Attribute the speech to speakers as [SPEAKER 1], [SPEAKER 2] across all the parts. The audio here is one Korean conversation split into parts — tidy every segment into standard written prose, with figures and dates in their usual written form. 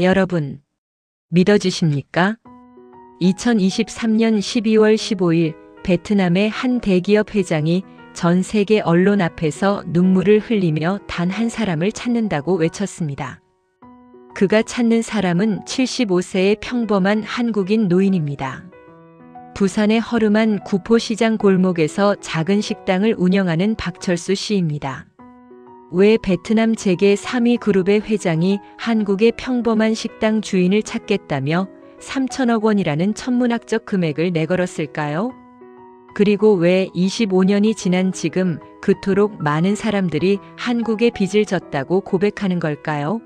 [SPEAKER 1] 여러분, 믿어지십니까? 2023년 12월 15일 베트남의 한 대기업 회장이 전 세계 언론 앞에서 눈물을 흘리며 단 한 사람을 찾는다고 외쳤습니다. 그가 찾는 사람은 75세의 평범한 한국인 노인입니다. 부산의 허름한 구포시장 골목에서 작은 식당을 운영하는 박철수 씨입니다. 왜 베트남 재계 3위 그룹의 회장이 한국의 평범한 식당 주인을 찾겠다며 3천억 원이라는 천문학적 금액을 내걸었을까요? 그리고 왜 25년이 지난 지금 그토록 많은 사람들이 한국의 빚을 졌다고 고백하는 걸까요?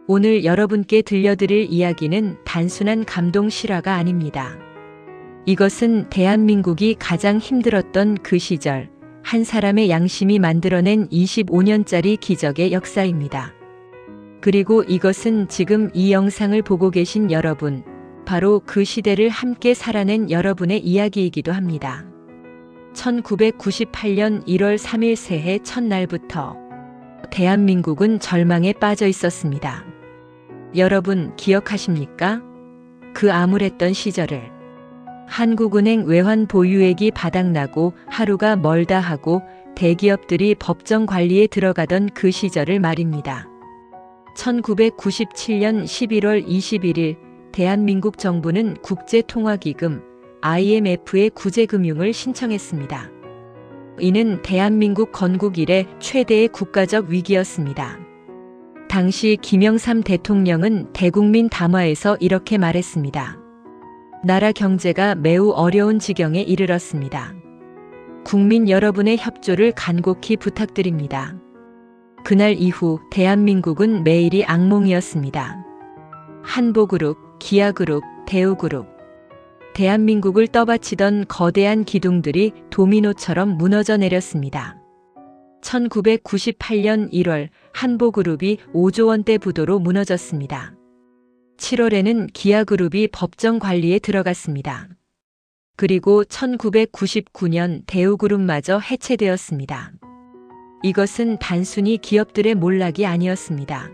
[SPEAKER 1] 오늘 여러분께 들려드릴 이야기는 단순한 감동 실화가 아닙니다. 이것은 대한민국이 가장 힘들었던 그 시절 한 사람의 양심이 만들어낸 25년짜리 기적의 역사입니다. 그리고 이것은 지금 이 영상을 보고 계신 여러분, 바로 그 시대를 함께 살아낸 여러분의 이야기이기도 합니다. 1998년 1월 3일 새해 첫날부터 대한민국은 절망에 빠져 있었습니다. 여러분 기억하십니까? 그 암울했던 시절을. 한국은행 외환 보유액이 바닥나고 하루가 멀다 하고 대기업들이 법정 관리에 들어가던 그 시절을 말입니다. 1997년 11월 21일 대한민국 정부는 국제통화기금 IMF에 구제금융을 신청했습니다. 이는 대한민국 건국 이래 최대의 국가적 위기였습니다. 당시 김영삼 대통령은 대국민 담화에서 이렇게 말했습니다. 나라 경제가 매우 어려운 지경에 이르렀습니다. 국민 여러분의 협조를 간곡히 부탁드립니다. 그날 이후 대한민국은 매일이 악몽이었습니다. 한보그룹, 기아그룹, 대우그룹. 대한민국을 떠받치던 거대한 기둥들이 도미노처럼 무너져 내렸습니다. 1998년 1월 한보그룹이 5조 원대 부도로 무너졌습니다. 7월에는 기아그룹이 법정 관리에 들어갔습니다. 그리고 1999년 대우그룹마저 해체되었습니다. 이것은 단순히 기업들의 몰락이 아니었습니다.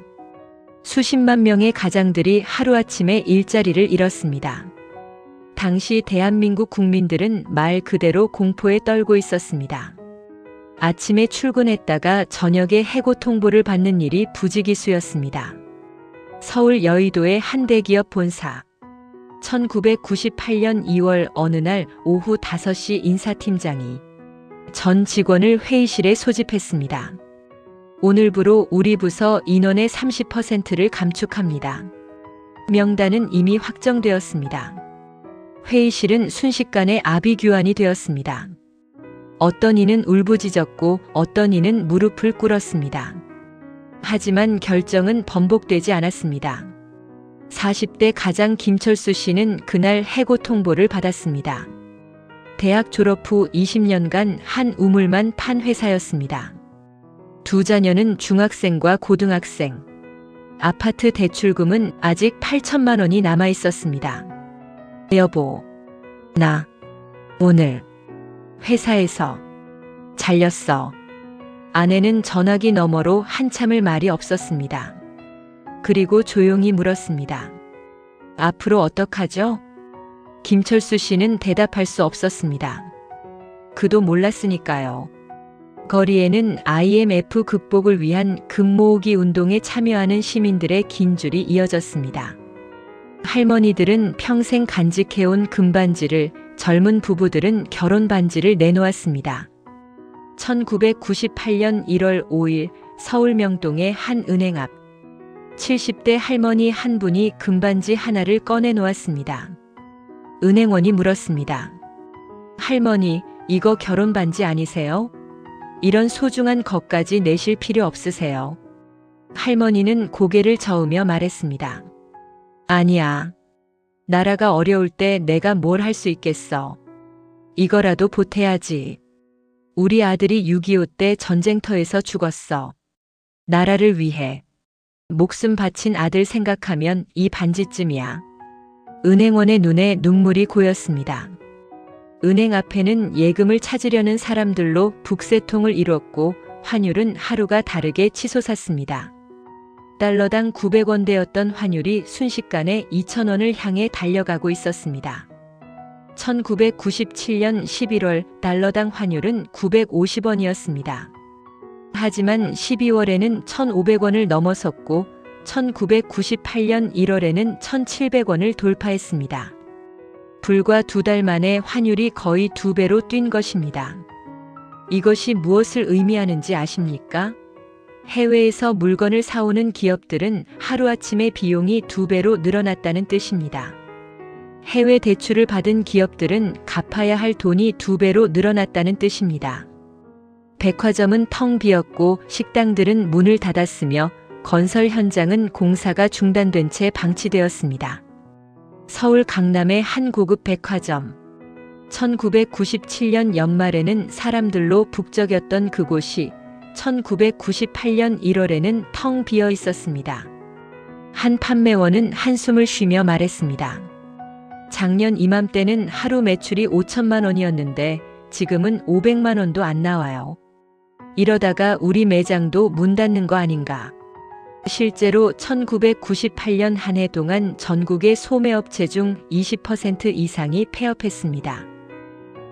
[SPEAKER 1] 수십만 명의 가장들이 하루아침에 일자리를 잃었습니다. 당시 대한민국 국민들은 말 그대로 공포에 떨고 있었습니다. 아침에 출근했다가 저녁에 해고 통보를 받는 일이 부지기수였습니다. 서울 여의도의 한 대기업 본사. 1998년 2월 어느 날 오후 5시 인사팀장이 전 직원을 회의실에 소집했습니다. 오늘부로 우리 부서 인원의 30%를 감축합니다. 명단은 이미 확정되었습니다. 회의실은 순식간에 아비규환이 되었습니다. 어떤 이는 울부짖었고 어떤 이는 무릎을 꿇었습니다. 하지만 결정은 번복되지 않았습니다. 40대 가장 김철수 씨는 그날 해고 통보를 받았습니다. 대학 졸업 후 20년간 한 우물만 판 회사였습니다. 두 자녀는 중학생과 고등학생. 아파트 대출금은 아직 8천만 원이 남아 있었습니다. 여보, 나 오늘 회사에서 잘렸어. 아내는 전화기 너머로 한참을 말이 없었습니다. 그리고 조용히 물었습니다. 앞으로 어떡하죠? 김철수 씨는 대답할 수 없었습니다. 그도 몰랐으니까요. 거리에는 IMF 극복을 위한 금 모으기 운동에 참여하는 시민들의 긴 줄이 이어졌습니다. 할머니들은 평생 간직해온 금반지를, 젊은 부부들은 결혼 반지를 내놓았습니다. 1998년 1월 5일 서울 명동의 한 은행 앞 70대 할머니 한 분이 금반지 하나를 꺼내 놓았습니다. 은행원이 물었습니다. 할머니, 이거 결혼 반지 아니세요? 이런 소중한 것까지 내실 필요 없으세요? 할머니는 고개를 저으며 말했습니다. 아니야. 나라가 어려울 때 내가 뭘 할 수 있겠어. 이거라도 보태야지. 우리 아들이 6.25 때 전쟁터에서 죽었어. 나라를 위해. 목숨 바친 아들 생각하면 이 반지쯤이야. 은행원의 눈에 눈물이 고였습니다. 은행 앞에는 예금을 찾으려는 사람들로 북새통을 이뤘고 환율은 하루가 다르게 치솟았습니다. $1달러당 900원대였던 환율이 순식간에 2,000원을 향해 달려가고 있었습니다. 1997년 11월 달러당 환율은 950원이었습니다. 하지만 12월에는 1,500원을 넘어섰고 1998년 1월에는 1,700원을 돌파했습니다. 불과 2달 만에 환율이 거의 2배로 뛴 것입니다. 이것이 무엇을 의미하는지 아십니까? 해외에서 물건을 사오는 기업들은 하루아침에 비용이 2배로 늘어났다는 뜻입니다. 해외 대출을 받은 기업들은 갚아야 할 돈이 2배로 늘어났다는 뜻입니다. 백화점은 텅 비었고 식당들은 문을 닫았으며 건설 현장은 공사가 중단된 채 방치되었습니다. 서울 강남의 한 고급 백화점. 1997년 연말에는 사람들로 북적였던 그곳이 1998년 1월에는 텅 비어 있었습니다. 한 판매원은 한숨을 쉬며 말했습니다. 작년 이맘때는 하루 매출이 5천만 원이었는데 지금은 500만 원도 안 나와요. 이러다가 우리 매장도 문 닫는 거 아닌가. 실제로 1998년 한 해 동안 전국의 소매업체 중 20% 이상이 폐업했습니다.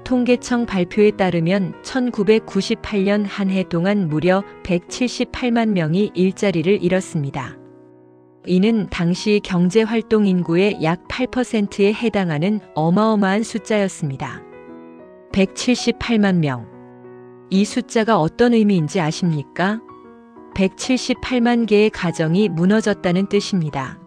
[SPEAKER 1] 통계청 발표에 따르면 1998년 한 해 동안 무려 178만 명이 일자리를 잃었습니다. 이는 당시 경제활동 인구의 약 8%에 해당하는 어마어마한 숫자였습니다. 178만 명. 이 숫자가 어떤 의미인지 아십니까? 178만 개의 가정이 무너졌다는 뜻입니다.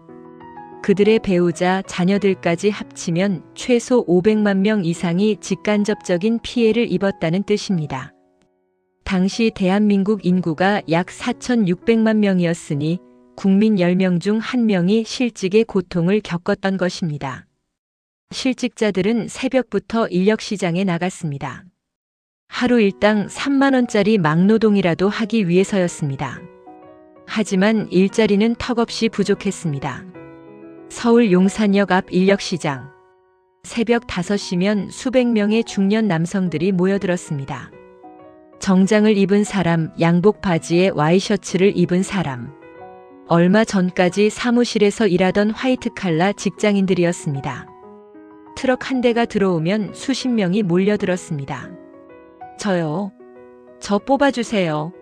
[SPEAKER 1] 그들의 배우자, 자녀들까지 합치면 최소 500만 명 이상이 직간접적인 피해를 입었다는 뜻입니다. 당시 대한민국 인구가 약 4,600만 명이었으니 국민 10명 중 1명이 실직의 고통을 겪었던 것입니다. 실직자들은 새벽부터 인력시장에 나갔습니다. 하루 일당 3만 원짜리 막노동이라도 하기 위해서였습니다. 하지만 일자리는 턱없이 부족했습니다. 서울 용산역 앞 인력시장. 새벽 5시면 수백 명의 중년 남성들이 모여들었습니다. 정장을 입은 사람, 양복 바지에 와이셔츠를 입은 사람. 얼마 전까지 사무실에서 일하던 화이트칼라 직장인들이었습니다. 트럭 한 대가 들어오면 수십 명이 몰려들었습니다. 저요. 저 뽑아주세요.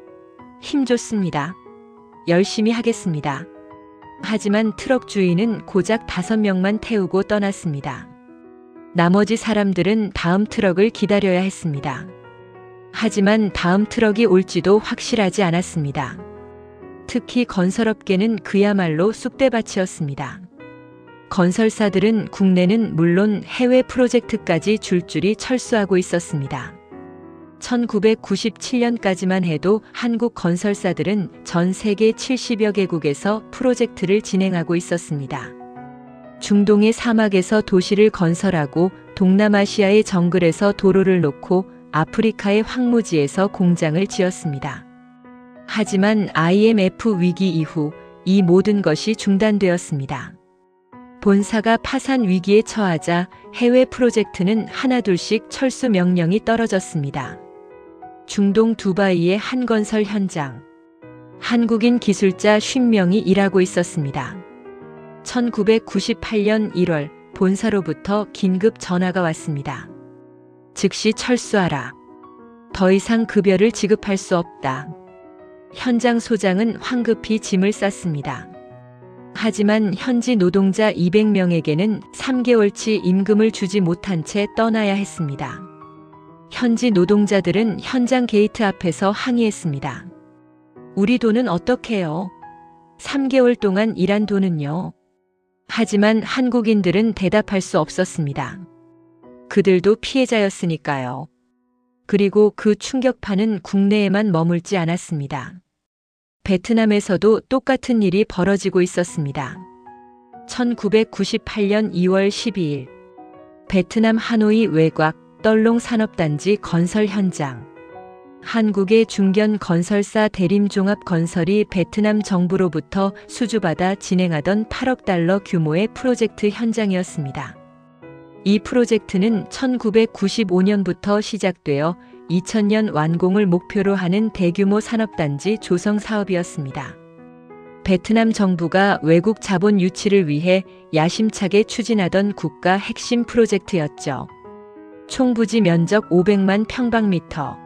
[SPEAKER 1] 힘 좋습니다. 열심히 하겠습니다. 하지만 트럭 주인은 고작 5명만 태우고 떠났습니다. 나머지 사람들은 다음 트럭을 기다려야 했습니다. 하지만 다음 트럭이 올지도 확실하지 않았습니다. 특히 건설업계는 그야말로 쑥대밭이었습니다. 건설사들은 국내는 물론 해외 프로젝트까지 줄줄이 철수하고 있었습니다. 1997년까지만 해도 한국 건설사들은 전 세계 70여 개국에서 프로젝트를 진행하고 있었습니다. 중동의 사막에서 도시를 건설하고 동남아시아의 정글에서 도로를 놓고 아프리카의 황무지에서 공장을 지었습니다. 하지만 IMF 위기 이후 이 모든 것이 중단되었습니다. 본사가 파산 위기에 처하자 해외 프로젝트는 하나둘씩 철수 명령이 떨어졌습니다. 중동 두바이의 한 건설 현장. 한국인 기술자 50명이 일하고 있었습니다. 1998년 1월 본사로부터 긴급 전화가 왔습니다. 즉시 철수하라. 더 이상 급여를 지급할 수 없다. 현장 소장은 황급히 짐을 쌌습니다. 하지만 현지 노동자 200명에게는 3개월치 임금을 주지 못한 채 떠나야 했습니다. 현지 노동자들은 현장 게이트 앞에서 항의했습니다. 우리 돈은 어떡해요? 3개월 동안 일한 돈은요? 하지만 한국인들은 대답할 수 없었습니다. 그들도 피해자였으니까요. 그리고 그 충격파는 국내에만 머물지 않았습니다. 베트남에서도 똑같은 일이 벌어지고 있었습니다. 1998년 2월 12일 베트남 하노이 외곽 떨롱 산업단지 건설 현장. 한국의 중견 건설사 대림종합건설이 베트남 정부로부터 수주받아 진행하던 8억 달러 규모의 프로젝트 현장이었습니다. 이 프로젝트는 1995년부터 시작되어 2000년 완공을 목표로 하는 대규모 산업단지 조성 사업이었습니다. 베트남 정부가 외국 자본 유치를 위해 야심차게 추진하던 국가 핵심 프로젝트였죠. 총 부지 면적 500만 평방미터,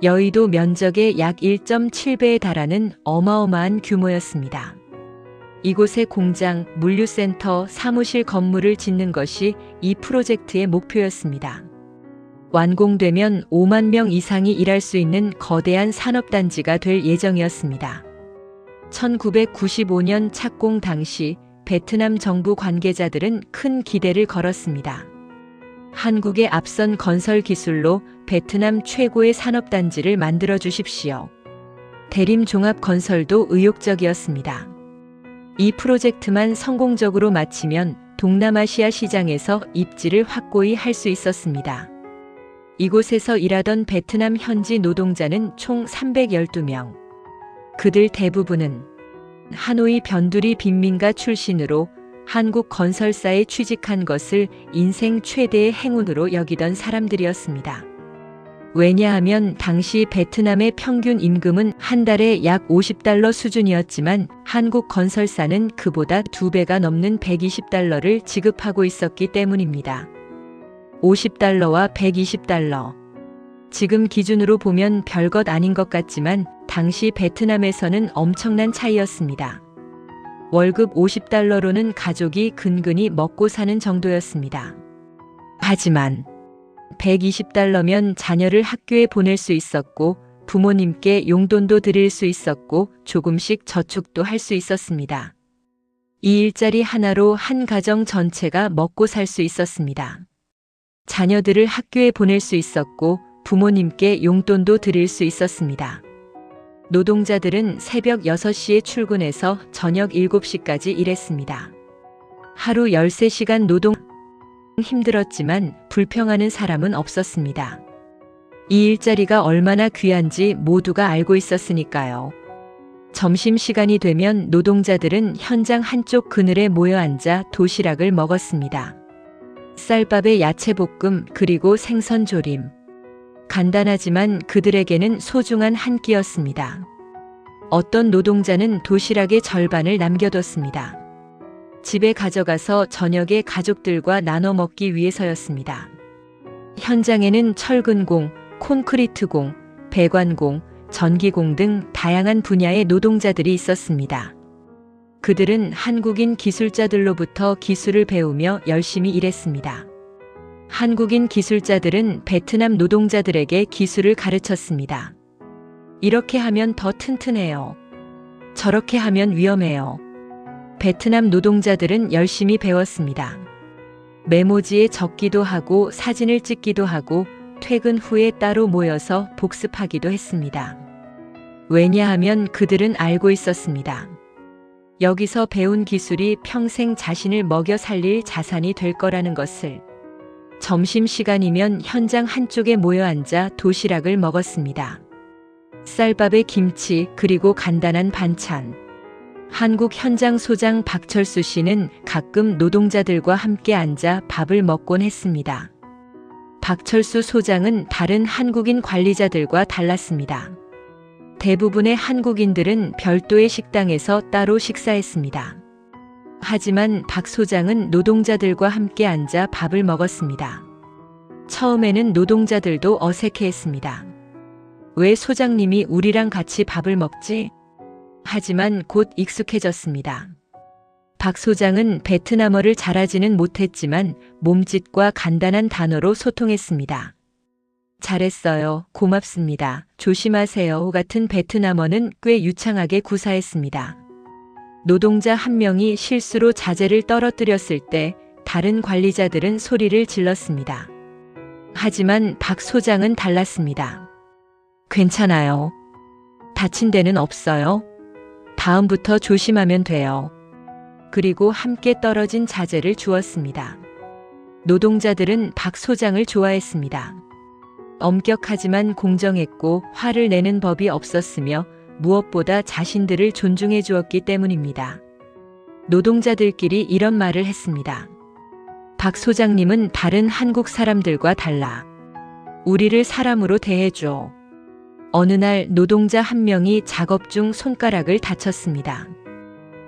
[SPEAKER 1] 여의도 면적의 약 1.7배에 달하는 어마어마한 규모였습니다. 이곳에 공장, 물류센터, 사무실 건물을 짓는 것이 이 프로젝트의 목표였습니다. 완공되면 5만 명 이상이 일할 수 있는 거대한 산업단지가 될 예정이었습니다. 1995년 착공 당시 베트남 정부 관계자들은 큰 기대를 걸었습니다. 한국의 앞선 건설 기술로 베트남 최고의 산업단지를 만들어 주십시오. 대림 종합 건설도 의욕적이었습니다. 이 프로젝트만 성공적으로 마치면 동남아시아 시장에서 입지를 확고히 할 수 있었습니다. 이곳에서 일하던 베트남 현지 노동자는 총 312명. 그들 대부분은 하노이 변두리 빈민가 출신으로 한국 건설사에 취직한 것을 인생 최대의 행운으로 여기던 사람들이었습니다. 왜냐하면 당시 베트남의 평균 임금은 한 달에 약 50달러 수준이었지만 한국 건설사는 그보다 2배가 넘는 120달러를 지급하고 있었기 때문입니다. 50달러와 120달러. 지금 기준으로 보면 별것 아닌 것 같지만 당시 베트남에서는 엄청난 차이였습니다. 월급 50달러로는 가족이 근근히 먹고 사는 정도였습니다. 하지만 120달러면 자녀를 학교에 보낼 수 있었고 부모님께 용돈도 드릴 수 있었고 조금씩 저축도 할 수 있었습니다. 이 일자리 하나로 한 가정 전체가 먹고 살 수 있었습니다. 자녀들을 학교에 보낼 수 있었고 부모님께 용돈도 드릴 수 있었습니다. 노동자들은 새벽 6시에 출근해서 저녁 7시까지 일했습니다. 하루 13시간 노동. 힘들었지만 불평하는 사람은 없었습니다. 이 일자리가 얼마나 귀한지 모두가 알고 있었으니까요. 점심시간이 되면 노동자들은 현장 한쪽 그늘에 모여 앉아 도시락을 먹었습니다. 쌀밥에 야채볶음 그리고 생선조림. 간단하지만 그들에게는 소중한 한 끼였습니다. 어떤 노동자는 도시락의 절반을 남겨뒀습니다. 집에 가져가서 저녁에 가족들과 나눠 먹기 위해서였습니다. 현장에는 철근공, 콘크리트공, 배관공, 전기공 등 다양한 분야의 노동자들이 있었습니다. 그들은 한국인 기술자들로부터 기술을 배우며 열심히 일했습니다. 한국인 기술자들은 베트남 노동자들에게 기술을 가르쳤습니다. 이렇게 하면 더 튼튼해요. 저렇게 하면 위험해요. 베트남 노동자들은 열심히 배웠습니다. 메모지에 적기도 하고 사진을 찍기도 하고 퇴근 후에 따로 모여서 복습하기도 했습니다. 왜냐하면 그들은 알고 있었습니다. 여기서 배운 기술이 평생 자신을 먹여 살릴 자산이 될 거라는 것을. 점심시간이면 현장 한쪽에 모여 앉아 도시락을 먹었습니다. 쌀밥에 김치 그리고 간단한 반찬. 한국 현장 소장 박철수 씨는 가끔 노동자들과 함께 앉아 밥을 먹곤 했습니다. 박철수 소장은 다른 한국인 관리자들과 달랐습니다. 대부분의 한국인들은 별도의 식당에서 따로 식사했습니다. 하지만 박 소장은 노동자들과 함께 앉아 밥을 먹었습니다. 처음에는 노동자들도 어색해했습니다. 왜 소장님이 우리랑 같이 밥을 먹지? 하지만 곧 익숙해졌습니다. 박 소장은 베트남어를 잘하지는 못했지만 몸짓과 간단한 단어로 소통했습니다. 잘했어요. 고맙습니다. 조심하세요. 같은 베트남어는 꽤 유창하게 구사했습니다. 노동자 한 명이 실수로 자재를 떨어뜨렸을 때 다른 관리자들은 소리를 질렀습니다. 하지만 박 소장은 달랐습니다. 괜찮아요. 다친 데는 없어요. 다음부터 조심하면 돼요. 그리고 함께 떨어진 자재를 주었습니다. 노동자들은 박 소장을 좋아했습니다. 엄격하지만 공정했고 화를 내는 법이 없었으며 무엇보다 자신들을 존중해 주었기 때문입니다. 노동자들끼리 이런 말을 했습니다. 박 소장님은 다른 한국 사람들과 달라. 우리를 사람으로 대해줘. 어느 날 노동자 한 명이 작업 중 손가락을 다쳤습니다.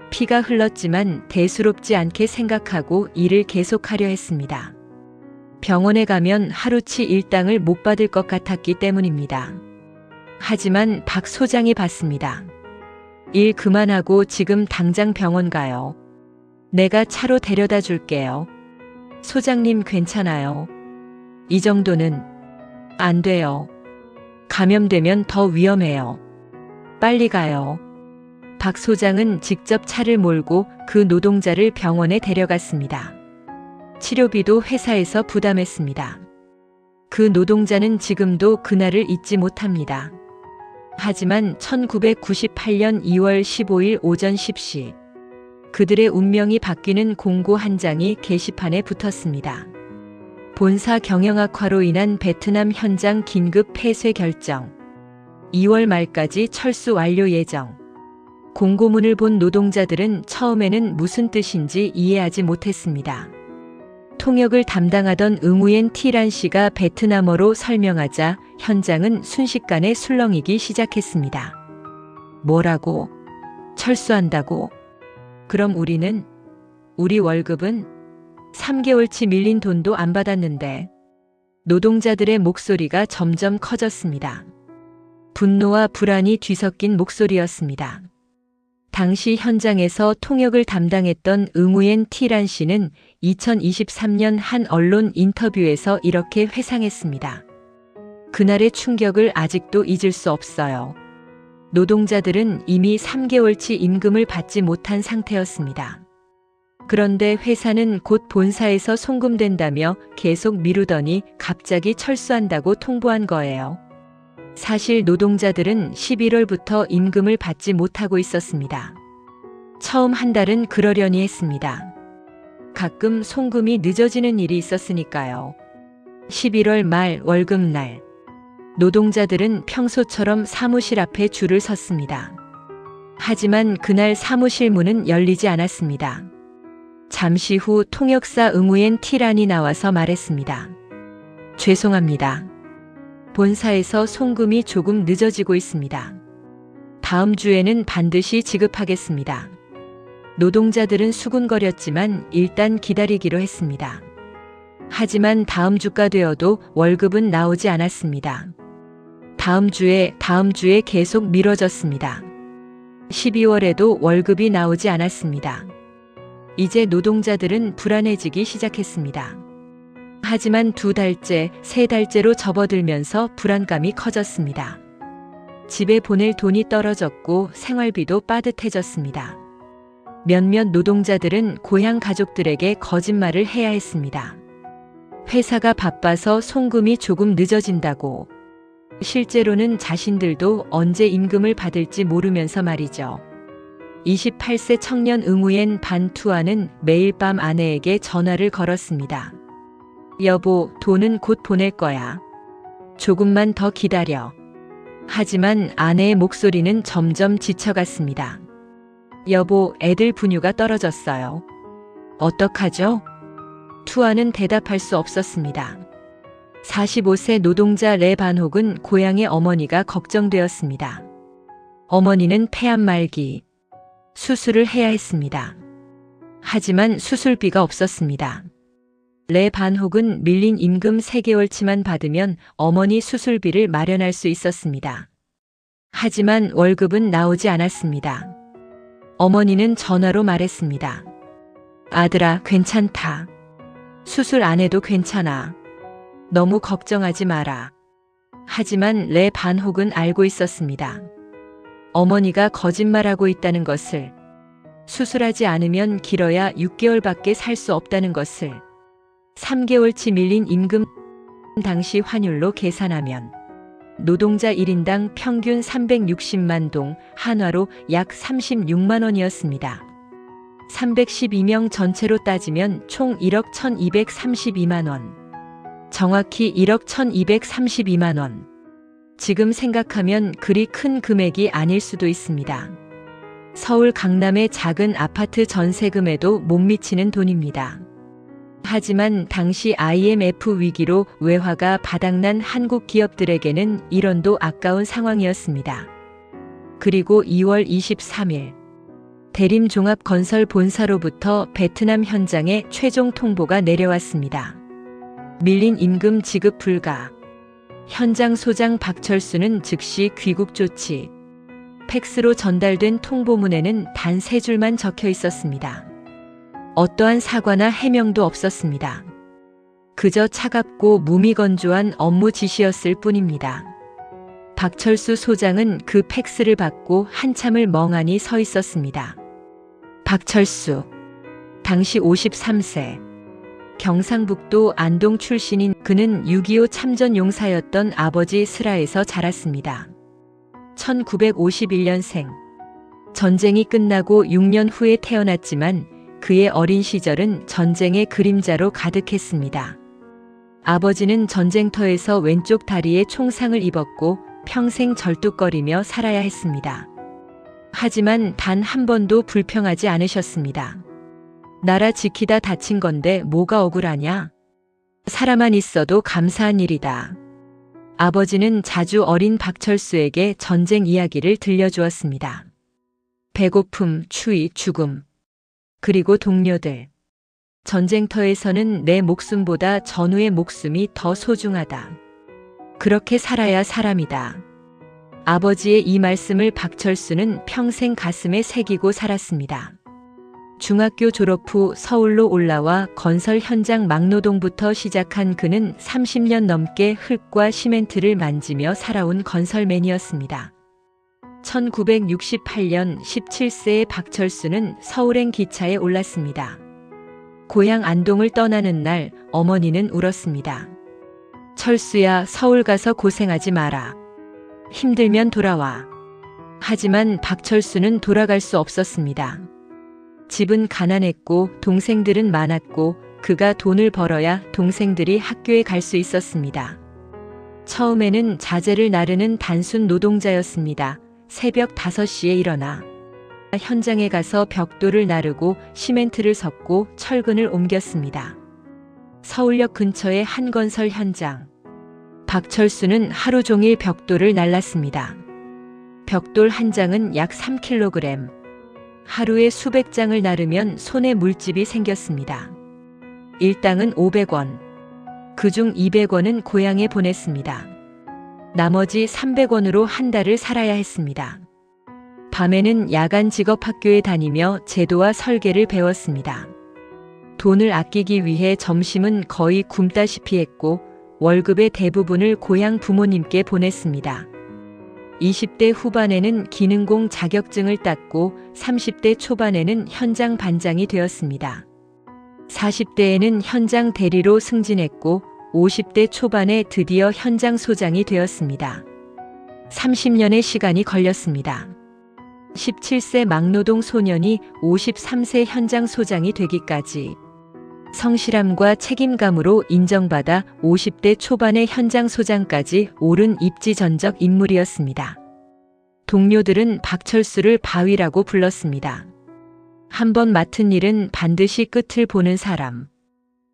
[SPEAKER 1] 피가 흘렀지만 대수롭지 않게 생각하고 일을 계속하려 했습니다. 병원에 가면 하루치 일당을 못 받을 것 같았기 때문입니다. 하지만 박 소장이 받습니다. 일 그만하고 지금 당장 병원 가요. 내가 차로 데려다 줄게요. 소장님 괜찮아요. 이 정도는 안 돼요. 감염되면 더 위험해요. 빨리 가요. 박 소장은 직접 차를 몰고 그 노동자를 병원에 데려갔습니다. 치료비도 회사에서 부담했습니다. 그 노동자는 지금도 그날을 잊지 못합니다. 하지만 1998년 2월 15일 오전 10시 그들의 운명이 바뀌는 공고 한 장이 게시판에 붙었습니다. 본사 경영 악화로 인한 베트남 현장 긴급 폐쇄 결정. 2월 말까지 철수 완료 예정. 공고문을 본 노동자들은 처음에는 무슨 뜻인지 이해하지 못했습니다. 통역을 담당하던 응우엔 티란 씨가 베트남어로 설명하자 현장은 순식간에 술렁이기 시작했습니다. 뭐라고? 철수한다고? 그럼 우리 월급은 3개월치 밀린 돈도 안 받았는데. 노동자들의 목소리가 점점 커졌습니다. 분노와 불안이 뒤섞인 목소리였습니다. 당시 현장에서 통역을 담당했던 응우엔 티란 씨는 2023년 한 언론 인터뷰에서 이렇게 회상했습니다. 그날의 충격을 아직도 잊을 수 없어요. 노동자들은 이미 3개월치 임금을 받지 못한 상태였습니다. 그런데 회사는 곧 본사에서 송금된다며 계속 미루더니 갑자기 철수한다고 통보한 거예요. 사실 노동자들은 11월부터 임금을 받지 못하고 있었습니다. 처음 한 달은 그러려니 했습니다. 가끔 송금이 늦어지는 일이 있었으니까요. 11월 말 월급날, 노동자들은 평소처럼 사무실 앞에 줄을 섰습니다. 하지만 그날 사무실 문은 열리지 않았습니다. 잠시 후 통역사 응우엔 티란이 나와서 말했습니다. 죄송합니다. 본사에서 송금이 조금 늦어지고 있습니다. 다음 주에는 반드시 지급하겠습니다. 노동자들은 수군거렸지만 일단 기다리기로 했습니다. 하지만 다음 주가 되어도 월급은 나오지 않았습니다. 다음 주에 계속 미뤄졌습니다. 12월에도 월급이 나오지 않았습니다. 이제 노동자들은 불안해지기 시작했습니다. 하지만 2달째, 3달째로 접어들면서 불안감이 커졌습니다. 집에 보낼 돈이 떨어졌고 생활비도 빠듯해졌습니다. 몇몇 노동자들은 고향 가족들에게 거짓말을 해야 했습니다. 회사가 바빠서 송금이 조금 늦어진다고. 실제로는 자신들도 언제 임금을 받을지 모르면서 말이죠. 28세 청년 응우엔 반투아는 매일 밤 아내에게 전화를 걸었습니다. 여보, 돈은 곧 보낼 거야. 조금만 더 기다려. 하지만 아내의 목소리는 점점 지쳐갔습니다. 여보, 애들 분유가 떨어졌어요. 어떡하죠? 투아는 대답할 수 없었습니다. 45세 노동자 레 반혹은 고향의 어머니가 걱정되었습니다. 어머니는 폐암 말기, 수술을 해야 했습니다. 하지만 수술비가 없었습니다. 레 반혹은 밀린 임금 3개월치만 받으면 어머니 수술비를 마련할 수 있었습니다. 하지만 월급은 나오지 않았습니다. 어머니는 전화로 말했습니다. 아들아, 괜찮다. 수술 안 해도 괜찮아. 너무 걱정하지 마라. 하지만 레 반혹은 알고 있었습니다. 어머니가 거짓말하고 있다는 것을, 수술하지 않으면 길어야 6개월밖에 살 수 없다는 것을, 3개월치 밀린 임금 당시 환율로 계산하면 노동자 1인당 평균 360만 동, 한화로 약 36만 원이었습니다. 312명 전체로 따지면 총 1억 1232만 원. 정확히 1억 1232만 원. 지금 생각하면 그리 큰 금액이 아닐 수도 있습니다. 서울 강남의 작은 아파트 전세금에도 못 미치는 돈입니다. 하지만 당시 IMF 위기로 외화가 바닥난 한국 기업들에게는 1원도 아까운 상황이었습니다. 그리고 2월 23일 대림종합건설본사로부터 베트남 현장에 최종 통보가 내려왔습니다. 밀린 임금 지급 불가. 현장 소장 박철수는 즉시 귀국 조치. 팩스로 전달된 통보문에는 단 3줄만 적혀 있었습니다. 어떠한 사과나 해명도 없었습니다. 그저 차갑고 무미건조한 업무 지시였을 뿐입니다. 박철수 소장은 그 팩스를 받고 한참을 멍하니 서 있었습니다. 박철수. 당시 53세. 경상북도 안동 출신인 그는 6.25 참전 용사였던 아버지 슬하에서 자랐습니다. 1951년생. 전쟁이 끝나고 6년 후에 태어났지만 그의 어린 시절은 전쟁의 그림자로 가득했습니다. 아버지는 전쟁터에서 왼쪽 다리에 총상을 입었고 평생 절뚝거리며 살아야 했습니다. 하지만 단 한 번도 불평하지 않으셨습니다. 나라 지키다 다친 건데 뭐가 억울하냐? 살아만 있어도 감사한 일이다. 아버지는 자주 어린 박철수에게 전쟁 이야기를 들려주었습니다. 배고픔, 추위, 죽음. 그리고 동료들. 전쟁터에서는 내 목숨보다 전우의 목숨이 더 소중하다. 그렇게 살아야 사람이다. 아버지의 이 말씀을 박철수는 평생 가슴에 새기고 살았습니다. 중학교 졸업 후 서울로 올라와 건설 현장 막노동부터 시작한 그는 30년 넘게 흙과 시멘트를 만지며 살아온 건설맨이었습니다. 1968년 17세의 박철수는 서울행 기차에 올랐습니다. 고향 안동을 떠나는 날 어머니는 울었습니다. 철수야, 서울 가서 고생하지 마라. 힘들면 돌아와. 하지만 박철수는 돌아갈 수 없었습니다. 집은 가난했고 동생들은 많았고 그가 돈을 벌어야 동생들이 학교에 갈 수 있었습니다. 처음에는 자재를 나르는 단순 노동자였습니다. 새벽 5시에 일어나 현장에 가서 벽돌을 나르고 시멘트를 섞고 철근을 옮겼습니다. 서울역 근처의 한 건설 현장. 박철수는 하루 종일 벽돌을 날랐습니다. 벽돌 한 장은 약 3kg. 하루에 수백 장을 나르면 손에 물집이 생겼습니다. 일당은 500원. 그중 200원은 고향에 보냈습니다. 나머지 300원으로 한 달을 살아야 했습니다. 밤에는 야간 직업학교에 다니며 제도와 설계를 배웠습니다. 돈을 아끼기 위해 점심은 거의 굶다시피 했고 월급의 대부분을 고향 부모님께 보냈습니다. 20대 후반에는 기능공 자격증을 땄고 30대 초반에는 현장 반장이 되었습니다. 40대에는 현장 대리로 승진했고 50대 초반에 드디어 현장 소장이 되었습니다. 30년의 시간이 걸렸습니다. 17세 막노동 소년이 53세 현장 소장이 되기까지 성실함과 책임감으로 인정받아 50대 초반의 현장 소장까지 오른 입지전적 인물이었습니다. 동료들은 박철수를 바위라고 불렀습니다. 한번 맡은 일은 반드시 끝을 보는 사람.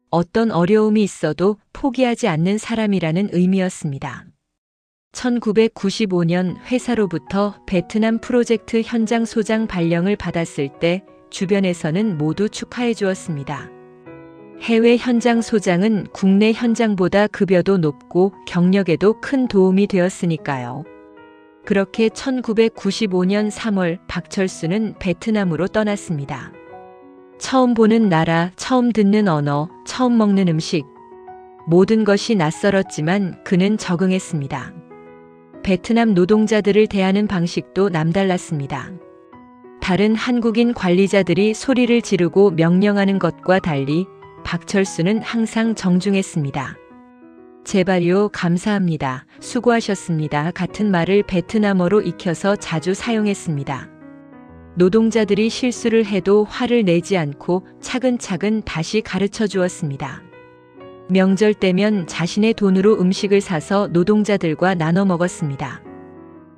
[SPEAKER 1] 어떤 어려움이 있어도 포기하지 않는 사람이라는 의미였습니다. 1995년 회사로부터 베트남 프로젝트 현장 소장 발령을 받았을 때 주변에서는 모두 축하해 주었습니다. 해외 현장 소장은 국내 현장보다 급여도 높고 경력에도 큰 도움이 되었으니까요. 그렇게 1995년 3월 박철수는 베트남으로 떠났습니다. 처음 보는 나라, 처음 듣는 언어, 처음 먹는 음식. 모든 것이 낯설었지만 그는 적응했습니다. 베트남 노동자들을 대하는 방식도 남달랐습니다. 다른 한국인 관리자들이 소리를 지르고 명령하는 것과 달리 박철수는 항상 정중했습니다. 제발요, 감사합니다, 수고하셨습니다 같은 말을 베트남어로 익혀서 자주 사용했습니다. 노동자들이 실수를 해도 화를 내지 않고 차근차근 다시 가르쳐 주었습니다. 명절 때면 자신의 돈으로 음식을 사서 노동자들과 나눠 먹었습니다.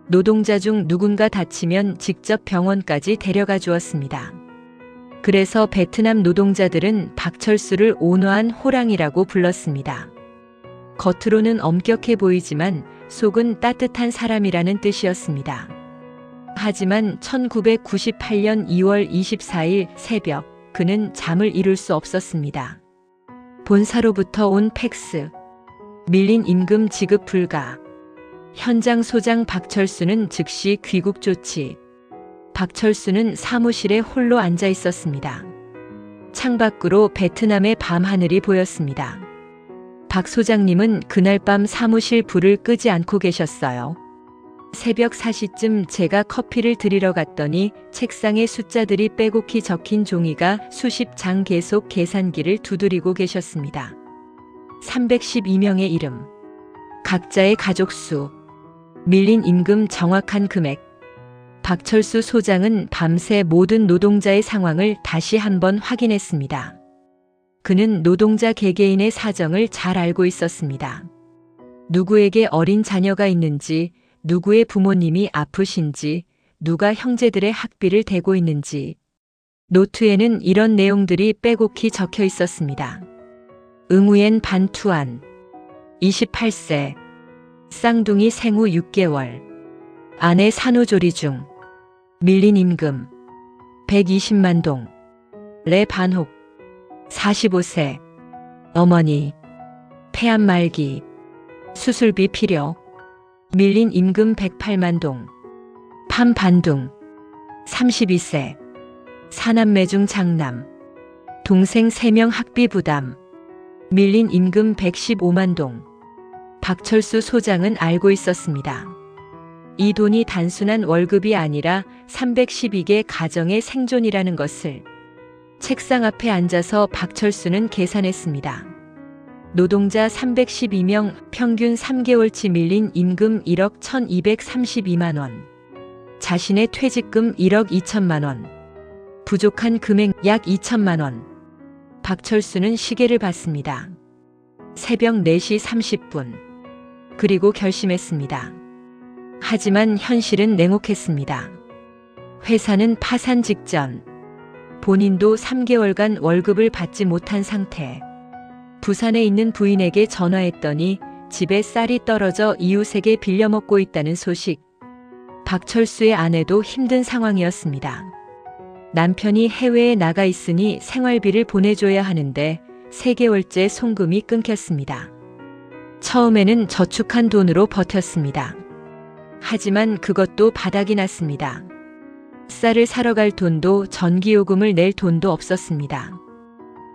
[SPEAKER 1] 노동자 중 누군가 다치면 직접 병원까지 데려가 주었습니다. 그래서 베트남 노동자들은 박철수를 온화한 호랑이라고 불렀습니다. 겉으로는 엄격해 보이지만 속은 따뜻한 사람이라는 뜻이었습니다. 하지만 1998년 2월 24일 새벽 그는 잠을 이룰 수 없었습니다. 본사로부터 온 팩스. 밀린 임금 지급 불가. 현장 소장 박철수는 즉시 귀국 조치. 박철수는 사무실에 홀로 앉아 있었습니다. 창밖으로 베트남의 밤하늘이 보였습니다. 박 소장님은 그날 밤 사무실 불을 끄지 않고 계셨어요. 새벽 4시쯤 제가 커피를 드리러 갔더니 책상에 숫자들이 빼곡히 적힌 종이가 수십 장 계속 계산기를 두드리고 계셨습니다. 312명의 이름, 각자의 가족수, 밀린 임금 정확한 금액. 박철수 소장은 밤새 모든 노동자의 상황을 다시 한번 확인했습니다. 그는 노동자 개개인의 사정을 잘 알고 있었습니다. 누구에게 어린 자녀가 있는지, 누구의 부모님이 아프신지, 누가 형제들의 학비를 대고 있는지. 노트에는 이런 내용들이 빼곡히 적혀 있었습니다. 응우엔 반투안, 28세, 쌍둥이 생후 6개월, 아내 산후조리 중, 밀린 임금, 120만 동, 레 반혹, 45세, 어머니, 폐암 말기, 수술비 필요, 밀린 임금 108만 동, 팜 반둥, 32세, 사남매 중 장남, 동생 3명 학비 부담, 밀린 임금 115만 동. 박철수 소장은 알고 있었습니다. 이 돈이 단순한 월급이 아니라 312개 가정의 생존이라는 것을. 책상 앞에 앉아서 박철수는 계산했습니다. 노동자 312명, 평균 3개월치 밀린 임금 1억 1232만 원. 자신의 퇴직금 1억 2천만 원. 부족한 금액 약 2천만 원. 박철수는 시계를 봤습니다. 새벽 4시 30분. 그리고 결심했습니다. 하지만 현실은 냉혹했습니다. 회사는 파산 직전. 본인도 3개월간 월급을 받지 못한 상태. 부산에 있는 부인에게 전화했더니 집에 쌀이 떨어져 이웃에게 빌려 먹고 있다는 소식. 박철수의 아내도 힘든 상황이었습니다. 남편이 해외에 나가 있으니 생활비를 보내줘야 하는데 3개월째 송금이 끊겼습니다. 처음에는 저축한 돈으로 버텼습니다. 하지만 그것도 바닥이 났습니다. 쌀을 사러 갈 돈도 전기요금을 낼 돈도 없었습니다.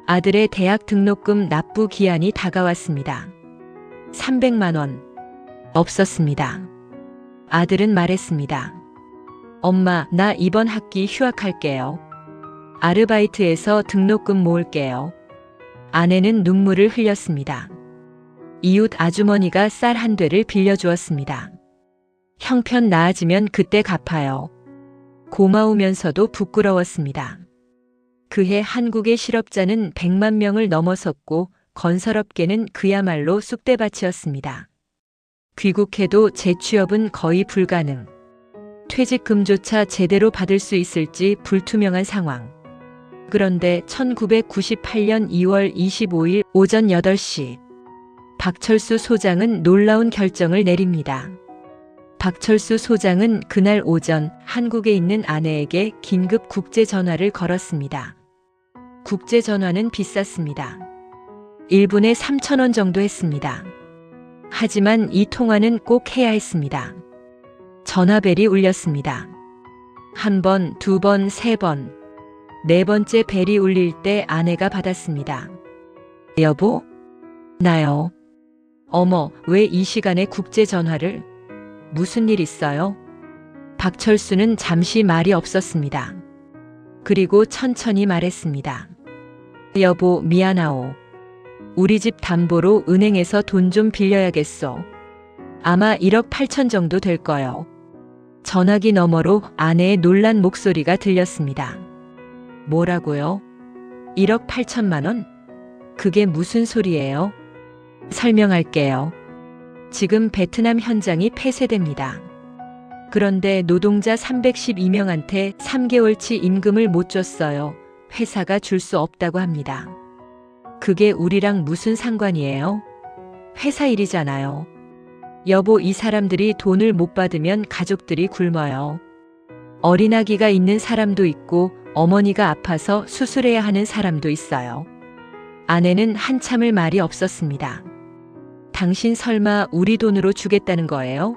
[SPEAKER 1] 아들의 대학 등록금 납부 기한이 다가왔습니다. 300만 원. 없었습니다. 아들은 말했습니다. 엄마, 나 이번 학기 휴학할게요. 아르바이트에서 등록금 모을게요. 아내는 눈물을 흘렸습니다. 이웃 아주머니가 쌀 한 되를 빌려주었습니다. 형편 나아지면 그때 갚아요. 고마우면서도 부끄러웠습니다. 그해 한국의 실업자는 100만 명을 넘어섰고 건설업계는 그야말로 쑥대밭이었습니다. 귀국해도 재취업은 거의 불가능. 퇴직금조차 제대로 받을 수 있을지 불투명한 상황. 그런데 1998년 2월 25일 오전 8시 박철수 소장은 놀라운 결정을 내립니다. 박철수 소장은 그날 오전 한국에 있는 아내에게 긴급 국제전화를 걸었습니다. 국제전화는 비쌌습니다. 1분에 3,000원 정도 했습니다. 하지만 이 통화는 꼭 해야 했습니다. 전화벨이 울렸습니다. 1번, 2번, 3번. 4번째 벨이 울릴 때 아내가 받았습니다. 여보? 나요. 어머, 왜 이 시간에 국제전화를? 무슨 일 있어요? 박철수는 잠시 말이 없었습니다. 그리고 천천히 말했습니다. 여보, 미안하오. 우리 집 담보로 은행에서 돈 좀 빌려야겠어. 아마 1억 8천 정도 될 거요. 전화기 너머로 아내의 놀란 목소리가 들렸습니다. 뭐라고요? 1억 8천만 원? 그게 무슨 소리예요? 설명할게요. 지금 베트남 현장이 폐쇄됩니다. 그런데 노동자 312명한테 3개월치 임금을 못 줬어요. 회사가 줄 수 없다고 합니다. 그게 우리랑 무슨 상관이에요? 회사 일이잖아요. 여보, 이 사람들이 돈을 못 받으면 가족들이 굶어요. 어린아기가 있는 사람도 있고 어머니가 아파서 수술해야 하는 사람도 있어요. 아내는 한참을 말이 없었습니다. 당신 설마 우리 돈으로 주겠다는 거예요?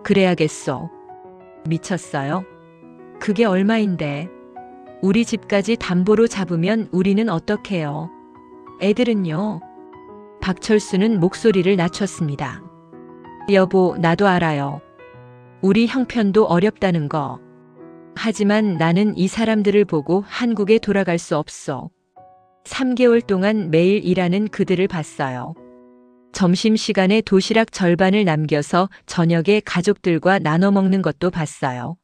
[SPEAKER 1] 그래야겠어. 미쳤어요? 그게 얼마인데? 우리 집까지 담보로 잡으면 우리는 어떡해요? 애들은요? 박철수는 목소리를 낮췄습니다. 여보, 나도 알아요. 우리 형편도 어렵다는 거. 하지만 나는 이 사람들을 보고 한국에 돌아갈 수 없어. 3개월 동안 매일 일하는 그들을 봤어요. 점심시간에 도시락 절반을 남겨서 저녁에 가족들과 나눠 먹는 것도 봤어요.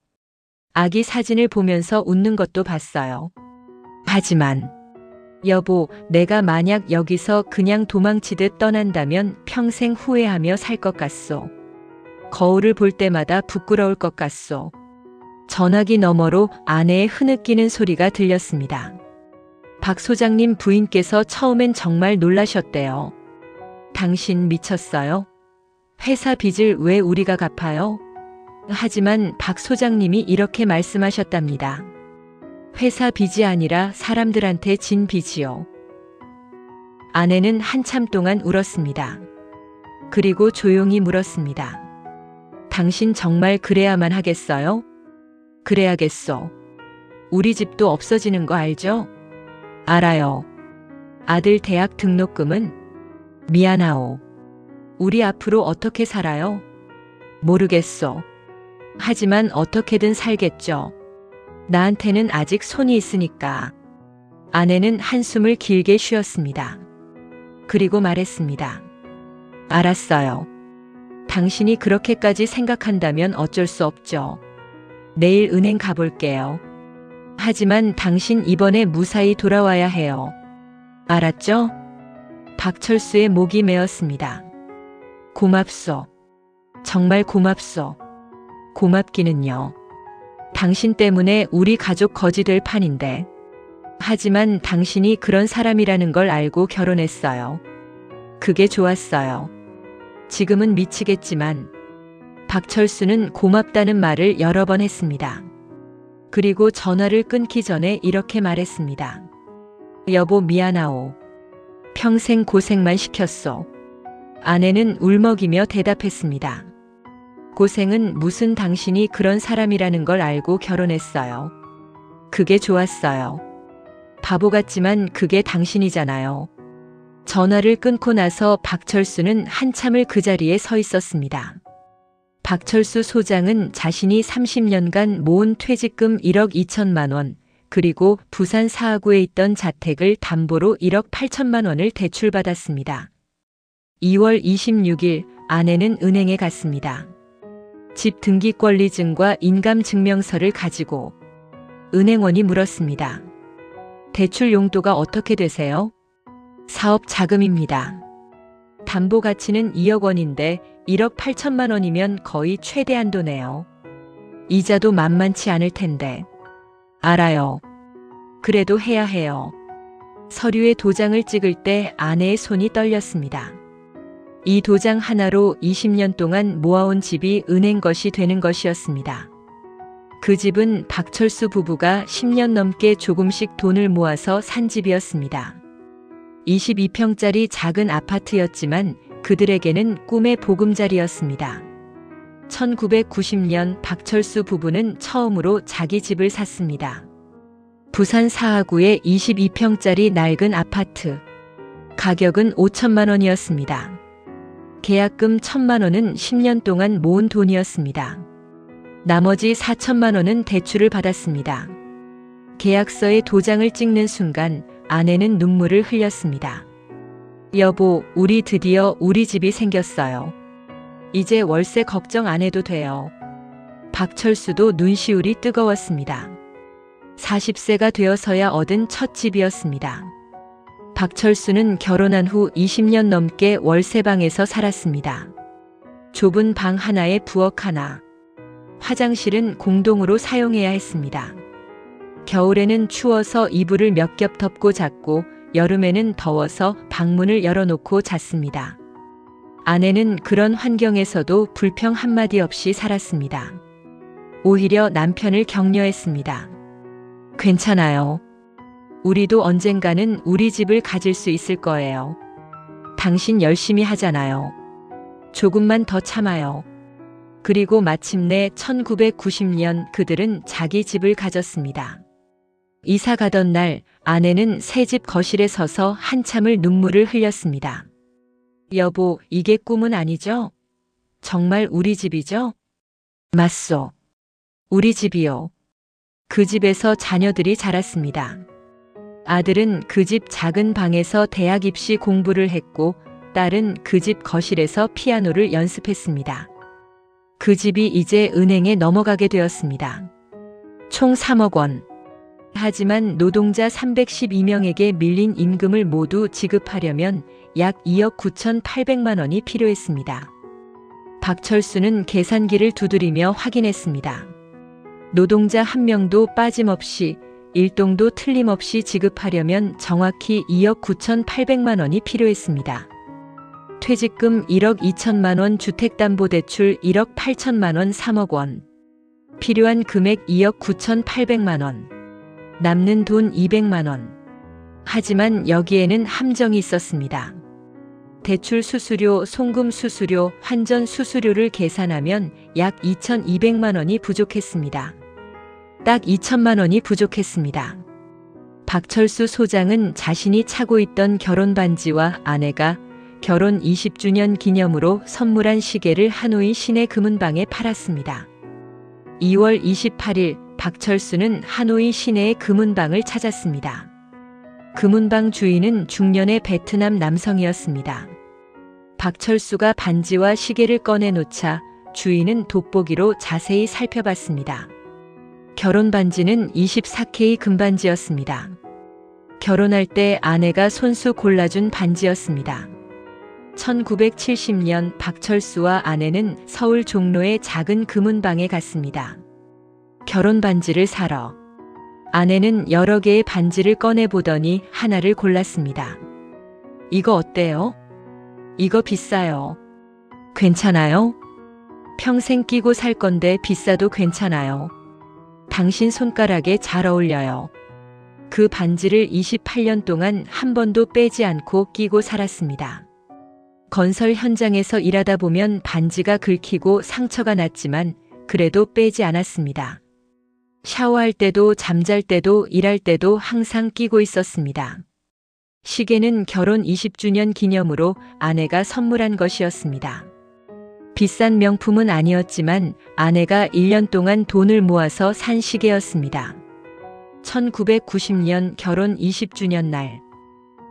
[SPEAKER 1] 아기 사진을 보면서 웃는 것도 봤어요. 하지만 여보, 내가 만약 여기서 그냥 도망치듯 떠난다면 평생 후회하며 살 것 같소. 거울을 볼 때마다 부끄러울 것 같소. 전화기 너머로 아내의 흐느끼는 소리가 들렸습니다. 박 소장님 부인께서 처음엔 정말 놀라셨대요. 당신 미쳤어요? 회사 빚을 왜 우리가 갚아요? 하지만 박 소장님이 이렇게 말씀하셨답니다. 회사 빚이 아니라 사람들한테 진 빚이요. 아내는 한참 동안 울었습니다. 그리고 조용히 물었습니다. 당신 정말 그래야만 하겠어요? 그래야겠어. 우리 집도 없어지는 거 알죠? 알아요. 아들 대학 등록금은? 미안하오. 우리 앞으로 어떻게 살아요? 모르겠어. 하지만 어떻게든 살겠죠. 나한테는 아직 손이 있으니까. 아내는 한숨을 길게 쉬었습니다. 그리고 말했습니다. 알았어요. 당신이 그렇게까지 생각한다면 어쩔 수 없죠. 내일 은행 가볼게요. 하지만 당신 이번에 무사히 돌아와야 해요. 알았죠? 박철수의 목이 메었습니다. 고맙소. 정말 고맙소. 고맙기는요. 당신 때문에 우리 가족 거지 될 판인데. 하지만 당신이 그런 사람이라는 걸 알고 결혼했어요. 그게 좋았어요. 지금은 미치겠지만 박철수는 고맙다는 말을 여러 번 했습니다. 그리고 전화를 끊기 전에 이렇게 말했습니다. 여보, 미안하오. 평생 고생만 시켰소. 아내는 울먹이며 대답했습니다. 고생은 무슨, 당신이 그런 사람이라는 걸 알고 결혼했어요. 그게 좋았어요. 바보 같지만 그게 당신이잖아요. 전화를 끊고 나서 박철수는 한참을 그 자리에 서 있었습니다. 박철수 소장은 자신이 30년간 모은 퇴직금 1억 2천만 원, 그리고 부산 사하구에 있던 자택을 담보로 1억 8천만 원을 대출받았습니다. 2월 26일 아내는 은행에 갔습니다. 집 등기권리증과 인감증명서를 가지고 은행원이 물었습니다. 대출 용도가 어떻게 되세요? 사업 자금입니다. 담보 가치는 2억 원인데 1억 8천만 원이면 거의 최대 한도네요. 이자도 만만치 않을 텐데. 알아요. 그래도 해야 해요. 서류에 도장을 찍을 때 아내의 손이 떨렸습니다. 이 도장 하나로 20년 동안 모아온 집이 은행 것이 되는 것이었습니다. 그 집은 박철수 부부가 10년 넘게 조금씩 돈을 모아서 산 집이었습니다. 22평짜리 작은 아파트였지만 그들에게는 꿈의 보금자리였습니다. 1990년 박철수 부부는 처음으로 자기 집을 샀습니다. 부산 사하구의 22평짜리 낡은 아파트. 가격은 5천만 원이었습니다. 계약금 1천만 원은 10년 동안 모은 돈이었습니다. 나머지 4천만 원은 대출을 받았습니다. 계약서에 도장을 찍는 순간 아내는 눈물을 흘렸습니다. 여보, 우리 드디어 우리 집이 생겼어요. 이제 월세 걱정 안 해도 돼요. 박철수도 눈시울이 뜨거웠습니다. 40세가 되어서야 얻은 첫 집이었습니다. 박철수는 결혼한 후 20년 넘게 월세방에서 살았습니다. 좁은 방 하나에 부엌 하나. 화장실은 공동으로 사용해야 했습니다. 겨울에는 추워서 이불을 몇 겹 덮고 잤고 여름에는 더워서 방문을 열어놓고 잤습니다. 아내는 그런 환경에서도 불평 한마디 없이 살았습니다. 오히려 남편을 격려했습니다. 괜찮아요. 우리도 언젠가는 우리 집을 가질 수 있을 거예요. 당신 열심히 하잖아요. 조금만 더 참아요. 그리고 마침내 1990년 그들은 자기 집을 가졌습니다. 이사 가던 날 아내는 새집 거실에 서서 한참을 눈물을 흘렸습니다. 여보, 이게 꿈은 아니죠? 정말 우리 집이죠? 맞소. 우리 집이요. 그 집에서 자녀들이 자랐습니다. 아들은 그 집 작은 방에서 대학 입시 공부를 했고 딸은 그 집 거실에서 피아노를 연습했습니다. 그 집이 이제 은행에 넘어가게 되었습니다. 총 3억 원. 하지만 노동자 312명에게 밀린 임금을 모두 지급하려면 약 2억 9,800만 원이 필요했습니다. 박철수는 계산기를 두드리며 확인했습니다. 노동자 한 명도 빠짐없이 일동도 틀림없이 지급하려면 정확히 2억 9,800만 원이 필요했습니다. 퇴직금 1억 2천만 원, 주택담보대출 1억 8천만 원, 3억 원. 필요한 금액 2억 9,800만 원. 남는 돈 200만 원. 하지만 여기에는 함정이 있었습니다. 대출 수수료, 송금 수수료, 환전 수수료를 계산하면 약 2,200만 원이 부족했습니다. 딱 2천만 원이 부족했습니다. 박철수 소장은 자신이 차고 있던 결혼 반지와 아내가 결혼 20주년 기념으로 선물한 시계를 하노이 시내 금은방에 팔았습니다. 2월 28일 박철수는 하노이 시내의 금은방을 찾았습니다. 금은방 주인은 중년의 베트남 남성이었습니다. 박철수가 반지와 시계를 꺼내놓자 주인은 돋보기로 자세히 살펴봤습니다. 결혼 반지는 24K 금반지였습니다. 결혼할 때 아내가 손수 골라준 반지였습니다. 1970년 박철수와 아내는 서울 종로의 작은 금은방에 갔습니다. 결혼 반지를 사러. 아내는 여러 개의 반지를 꺼내보더니 하나를 골랐습니다. 이거 어때요? 이거 비싸요. 괜찮아요? 평생 끼고 살 건데 비싸도 괜찮아요. 당신 손가락에 잘 어울려요. 그 반지를 28년 동안 한 번도 빼지 않고 끼고 살았습니다. 건설 현장에서 일하다 보면 반지가 긁히고 상처가 났지만 그래도 빼지 않았습니다. 샤워할 때도 잠잘 때도 일할 때도 항상 끼고 있었습니다. 시계는 결혼 20주년 기념으로 아내가 선물한 것이었습니다. 비싼 명품은 아니었지만 아내가 1년 동안 돈을 모아서 산 시계였습니다. 1990년 결혼 20주년 날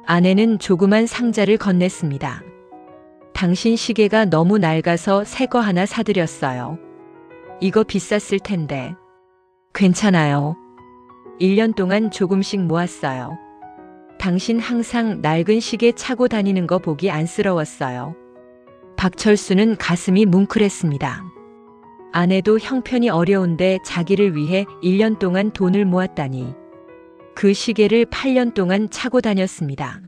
[SPEAKER 1] 아내는 조그만 상자를 건넸습니다. 당신 시계가 너무 낡아서 새 거 하나 사드렸어요. 이거 비쌌을 텐데. 괜찮아요. 1년 동안 조금씩 모았어요. 당신 항상 낡은 시계 차고 다니는 거 보기 안쓰러웠어요. 박철수는 가슴이 뭉클했습니다. 아내도 형편이 어려운데 자기를 위해 1년 동안 돈을 모았다니. 그 시계를 8년 동안 차고 다녔습니다.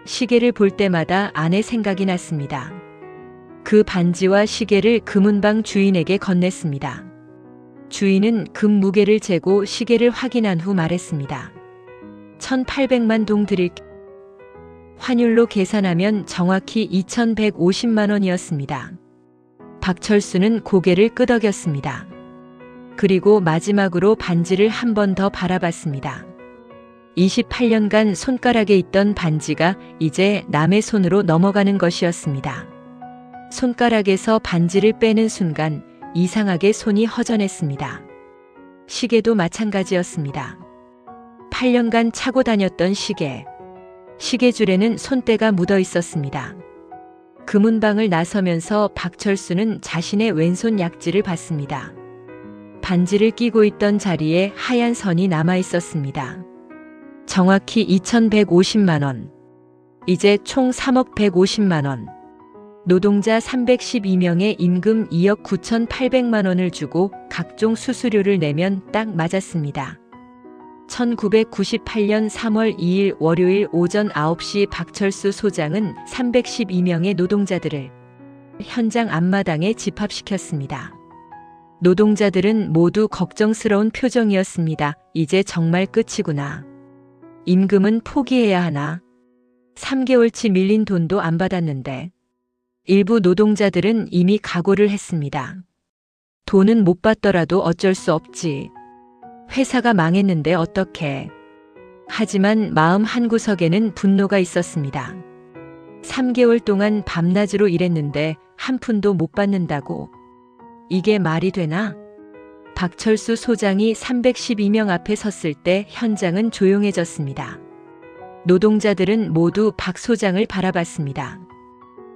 [SPEAKER 1] 시계를 볼 때마다 아내 생각이 났습니다. 그 반지와 시계를 금은방 주인에게 건넸습니다. 주인은 금 무게를 재고 시계를 확인한 후 말했습니다. 1,800만 동 드릴게요. 환율로 계산하면 정확히 2,150만 원이었습니다. 박철수는 고개를 끄덕였습니다. 그리고 마지막으로 반지를 한 번 더 바라봤습니다. 28년간 손가락에 있던 반지가 이제 남의 손으로 넘어가는 것이었습니다. 손가락에서 반지를 빼는 순간 이상하게 손이 허전했습니다. 시계도 마찬가지였습니다. 8년간 차고 다녔던 시계. 시계줄에는 손때가 묻어 있었습니다. 금은방을 나서면서 박철수는 자신의 왼손 약지를 봤습니다. 반지를 끼고 있던 자리에 하얀 선이 남아 있었습니다. 정확히 2,150만 원. 이제 총 3억 150만 원. 노동자 312명의 임금 2억 9,800만 원을 주고 각종 수수료를 내면 딱 맞았습니다. 1998년 3월 2일 월요일 오전 9시 박철수 소장은 312명의 노동자들을 현장 앞마당에 집합시켰습니다. 노동자들은 모두 걱정스러운 표정이었습니다. 이제 정말 끝이구나. 임금은 포기해야 하나? 3개월치 밀린 돈도 안 받았는데. 일부 노동자들은 이미 각오를 했습니다. 돈은 못 받더라도 어쩔 수 없지. 회사가 망했는데 어떡해. 하지만 마음 한구석에는 분노가 있었습니다. 3개월 동안 밤낮으로 일했는데 한 푼도 못 받는다고. 이게 말이 되나? 박철수 소장이 312명 앞에 섰을 때 현장은 조용해졌습니다. 노동자들은 모두 박 소장을 바라봤습니다.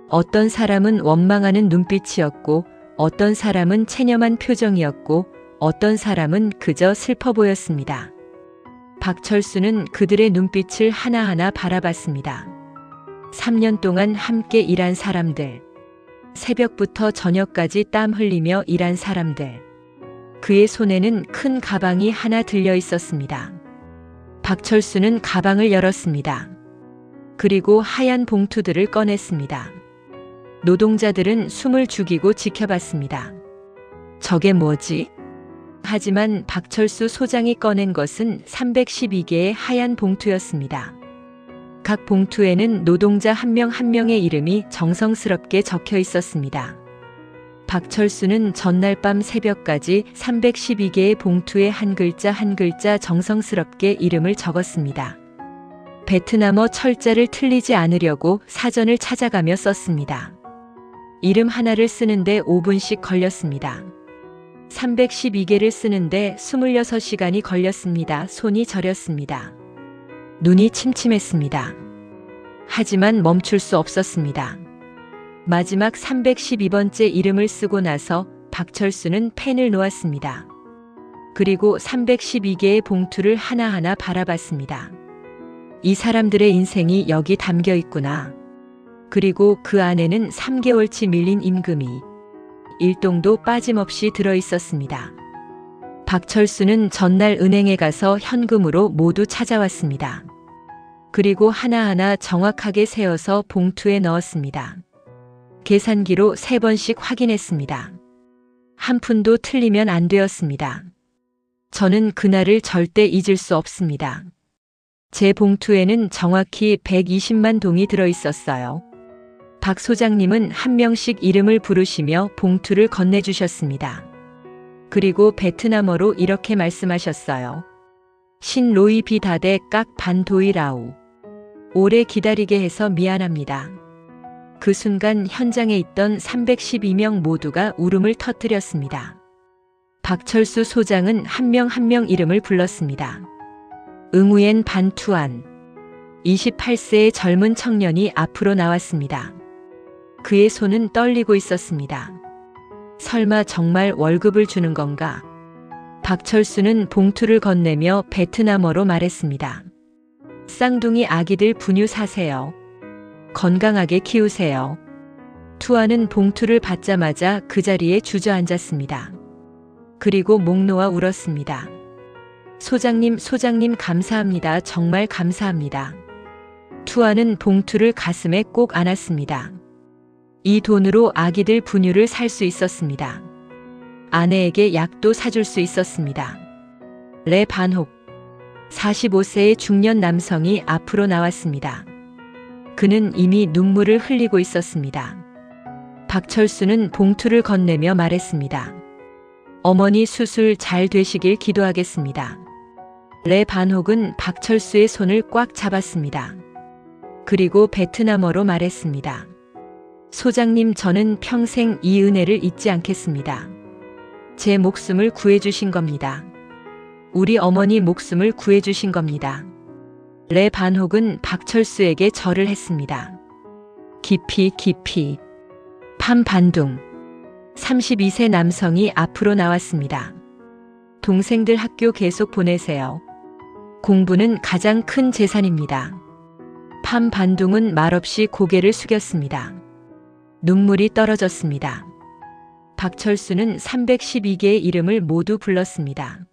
[SPEAKER 1] 어떤 사람은 원망하는 눈빛이었고, 어떤 사람은 체념한 표정이었고, 어떤 사람은 그저 슬퍼 보였습니다. 박철수는 그들의 눈빛을 하나하나 바라봤습니다. 3년 동안 함께 일한 사람들, 새벽부터 저녁까지 땀 흘리며 일한 사람들. 그의 손에는 큰 가방이 하나 들려 있었습니다. 박철수는 가방을 열었습니다. 그리고 하얀 봉투들을 꺼냈습니다. 노동자들은 숨을 죽이고 지켜봤습니다. 저게 뭐지? 하지만 박철수 소장이 꺼낸 것은 312개의 하얀 봉투였습니다. 각 봉투에는 노동자 한 명 한 명의 이름이 정성스럽게 적혀 있었습니다. 박철수는 전날 밤 새벽까지 312개의 봉투에 한 글자 한 글자 정성스럽게 이름을 적었습니다. 베트남어 철자를 틀리지 않으려고 사전을 찾아가며 썼습니다. 이름 하나를 쓰는데 5분씩 걸렸습니다. 312개를 쓰는데 26시간이 걸렸습니다. 손이 저렸습니다. 눈이 침침했습니다. 하지만 멈출 수 없었습니다. 마지막 312번째 이름을 쓰고 나서 박철수는 펜을 놓았습니다. 그리고 312개의 봉투를 하나하나 바라봤습니다. 이 사람들의 인생이 여기 담겨 있구나. 그리고 그 안에는 3개월치 밀린 임금이 일동도 빠짐없이 들어 있었습니다. 박철수는 전날 은행에 가서 현금으로 모두 찾아왔습니다. 그리고 하나하나 정확하게 세어서 봉투에 넣었습니다. 계산기로 3번씩 확인했습니다. 한 푼도 틀리면 안 되었습니다. 저는 그날을 절대 잊을 수 없습니다. 제 봉투에는 정확히 120만 동이 들어 있었어요. 박 소장님은 한 명씩 이름을 부르시며 봉투를 건네주셨습니다. 그리고 베트남어로 이렇게 말씀하셨어요. 신 로이 비다데 깍 반도이 라우. 오래 기다리게 해서 미안합니다. 그 순간 현장에 있던 312명 모두가 울음을 터뜨렸습니다. 박철수 소장은 한 명 한 명 이름을 불렀습니다. 응우엔 반투안. 28세의 젊은 청년이 앞으로 나왔습니다. 그의 손은 떨리고 있었습니다. 설마 정말 월급을 주는 건가? 박철수는 봉투를 건네며 베트남어로 말했습니다. 쌍둥이 아기들 분유 사세요. 건강하게 키우세요. 투아는 봉투를 받자마자 그 자리에 주저앉았습니다. 그리고 목 놓아 울었습니다. 소장님 감사합니다. 정말 감사합니다. 투아는 봉투를 가슴에 꼭 안았습니다. 이 돈으로 아기들 분유를 살 수 있었습니다. 아내에게 약도 사줄 수 있었습니다. 레 반혹, 45세의 중년 남성이 앞으로 나왔습니다. 그는 이미 눈물을 흘리고 있었습니다. 박철수는 봉투를 건네며 말했습니다. 어머니 수술 잘 되시길 기도하겠습니다. 레 반혹은 박철수의 손을 꽉 잡았습니다. 그리고 베트남어로 말했습니다. 소장님, 저는 평생 이 은혜를 잊지 않겠습니다. 제 목숨을 구해주신 겁니다. 우리 어머니 목숨을 구해주신 겁니다. 레 반혹은 박철수에게 절을 했습니다. 깊이. 팜 반둥. 32세 남성이 앞으로 나왔습니다. 동생들 학교 계속 보내세요. 공부는 가장 큰 재산입니다. 팜 반둥은 말없이 고개를 숙였습니다. 눈물이 떨어졌습니다. 박철수는 312개의 이름을 모두 불렀습니다.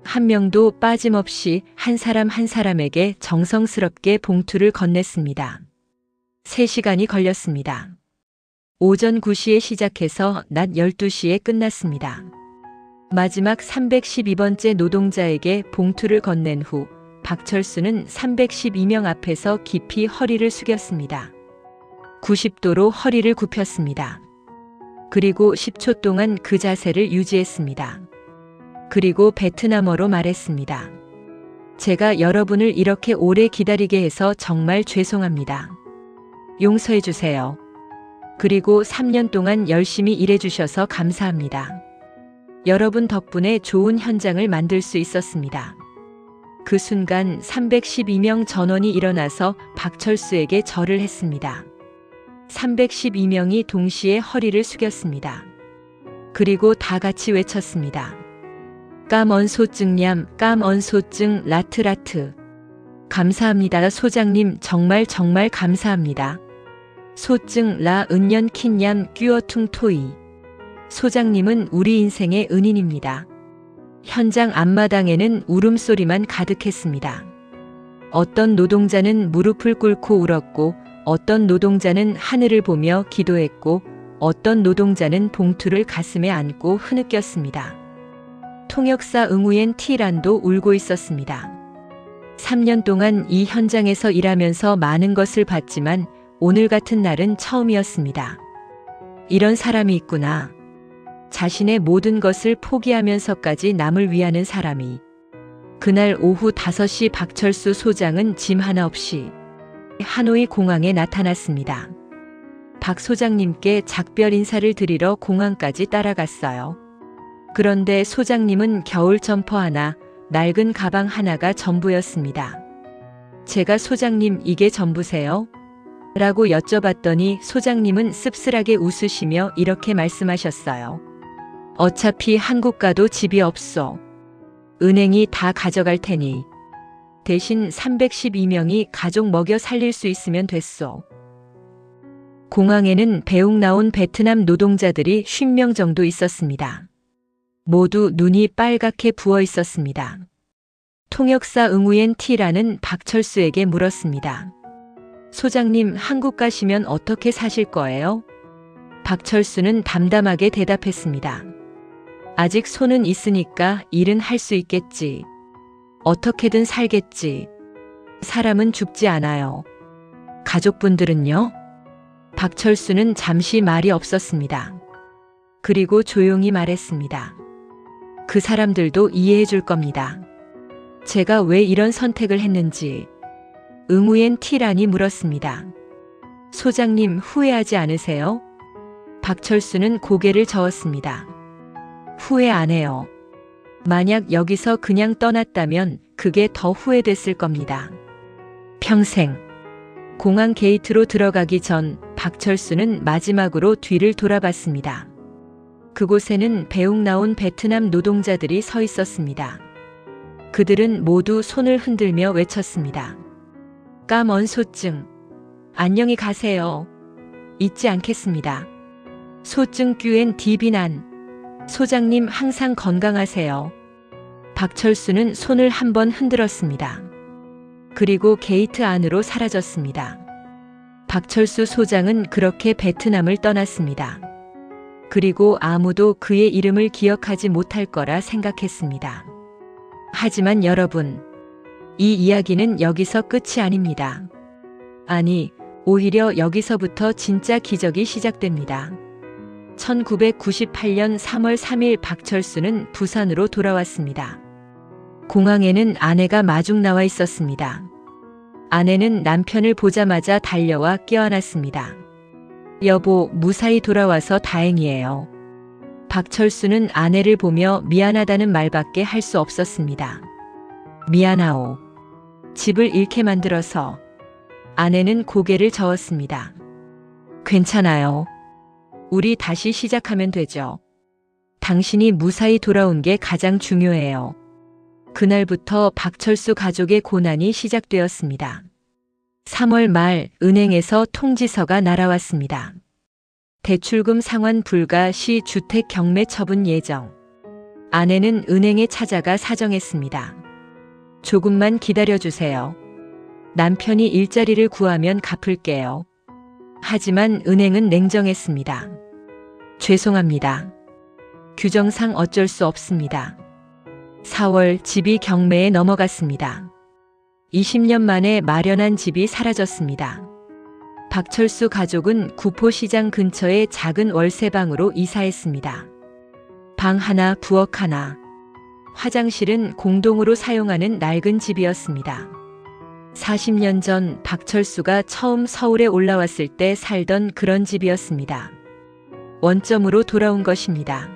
[SPEAKER 1] 한 명도 빠짐없이 한 사람 한 사람에게 정성스럽게 봉투를 건넸습니다. 3시간이 걸렸습니다. 오전 9시에 시작해서 낮 12시에 끝났습니다. 마지막 312번째 노동자에게 봉투를 건넨 후 박철수는 312명 앞에서 깊이 허리를 숙였습니다. 90도로 허리를 굽혔습니다. 그리고 10초 동안 그 자세를 유지했습니다. 그리고 베트남어로 말했습니다. 제가 여러분을 이렇게 오래 기다리게 해서 정말 죄송합니다. 용서해 주세요. 그리고 3년 동안 열심히 일해 주셔서 감사합니다. 여러분 덕분에 좋은 현장을 만들 수 있었습니다. 그 순간 312명 전원이 일어나서 박철수에게 절을 했습니다. 312명이 동시에 허리를 숙였습니다. 그리고 다 같이 외쳤습니다. 깜언소증냠, 깜언소증 라트라트. 감사합니다. 소장님 정말 감사합니다. 소증 라 은년 킨냠 끼어퉁 토이. 소장님은 우리 인생의 은인입니다. 현장 앞마당에는 울음소리만 가득했습니다. 어떤 노동자는 무릎을 꿇고 울었고 어떤 노동자는 하늘을 보며 기도했고 어떤 노동자는 봉투를 가슴에 안고 흐느꼈습니다. 통역사 응우엔 티란도 울고 있었습니다. 3년 동안 이 현장에서 일하면서 많은 것을 봤지만 오늘 같은 날은 처음이었습니다. 이런 사람이 있구나. 자신의 모든 것을 포기하면서까지 남을 위하는 사람이. 그날 오후 5시 박철수 소장은 짐 하나 없이 하노이 공항에 나타났습니다. 박 소장님께 작별 인사를 드리러 공항까지 따라갔어요. 그런데 소장님은 겨울 점퍼 하나, 낡은 가방 하나가 전부였습니다. 제가 소장님 이게 전부세요? 라고 여쭤봤더니 소장님은 씁쓸하게 웃으시며 이렇게 말씀하셨어요. 어차피 한국 가도 집이 없어. 은행이 다 가져갈 테니. 대신 312명이 가족 먹여 살릴 수 있으면 됐어. 공항에는 배웅 나온 베트남 노동자들이 50명 정도 있었습니다. 모두 눈이 빨갛게 부어 있었습니다. 통역사 응우엔 티라는 박철수에게 물었습니다. 소장님 한국 가시면 어떻게 사실 거예요? 박철수는 담담하게 대답했습니다. 아직 손은 있으니까 일은 할 수 있겠지. 어떻게든 살겠지. 사람은 죽지 않아요. 가족분들은요? 박철수는 잠시 말이 없었습니다. 그리고 조용히 말했습니다. 그 사람들도 이해해 줄 겁니다. 제가 왜 이런 선택을 했는지. 응우엔 티란이 물었습니다. 소장님 후회하지 않으세요? 박철수는 고개를 저었습니다. 후회 안 해요. 만약 여기서 그냥 떠났다면 그게 더 후회됐을 겁니다. 평생. 공항 게이트로 들어가기 전 박철수는 마지막으로 뒤를 돌아봤습니다. 그곳에는 배웅 나온 베트남 노동자들이 서 있었습니다. 그들은 모두 손을 흔들며 외쳤습니다. 깜언소증. 안녕히 가세요. 잊지 않겠습니다. 소증 규엔 디비난. 소장님 항상 건강하세요. 박철수는 손을 한번 흔들었습니다. 그리고 게이트 안으로 사라졌습니다. 박철수 소장은 그렇게 베트남을 떠났습니다. 그리고 아무도 그의 이름을 기억하지 못할 거라 생각했습니다. 하지만 여러분, 이 이야기는 여기서 끝이 아닙니다. 아니, 오히려 여기서부터 진짜 기적이 시작됩니다. 1998년 3월 3일 박철수는 부산으로 돌아왔습니다. 공항에는 아내가 마중 나와 있었습니다. 아내는 남편을 보자마자 달려와 껴안았습니다. 여보, 무사히 돌아와서 다행이에요. 박철수는 아내를 보며 미안하다는 말밖에 할 수 없었습니다. 미안하오. 집을 잃게 만들어서. 아내는 고개를 저었습니다. 괜찮아요. 우리 다시 시작하면 되죠. 당신이 무사히 돌아온 게 가장 중요해요. 그날부터 박철수 가족의 고난이 시작되었습니다. 3월 말 은행에서 통지서가 날아왔습니다. 대출금 상환 불가 시 주택 경매 처분 예정. 아내는 은행에 찾아가 사정했습니다. 조금만 기다려주세요. 남편이 일자리를 구하면 갚을게요. 하지만 은행은 냉정했습니다. 죄송합니다. 규정상 어쩔 수 없습니다. 4월 집이 경매에 넘어갔습니다. 20년 만에 마련한 집이 사라졌습니다. 박철수 가족은 구포시장 근처의 작은 월세방으로 이사했습니다. 방 하나, 부엌 하나. 화장실은 공동으로 사용하는 낡은 집이었습니다. 40년 전 박철수가 처음 서울에 올라왔을 때 살던 그런 집이었습니다. 원점으로 돌아온 것입니다.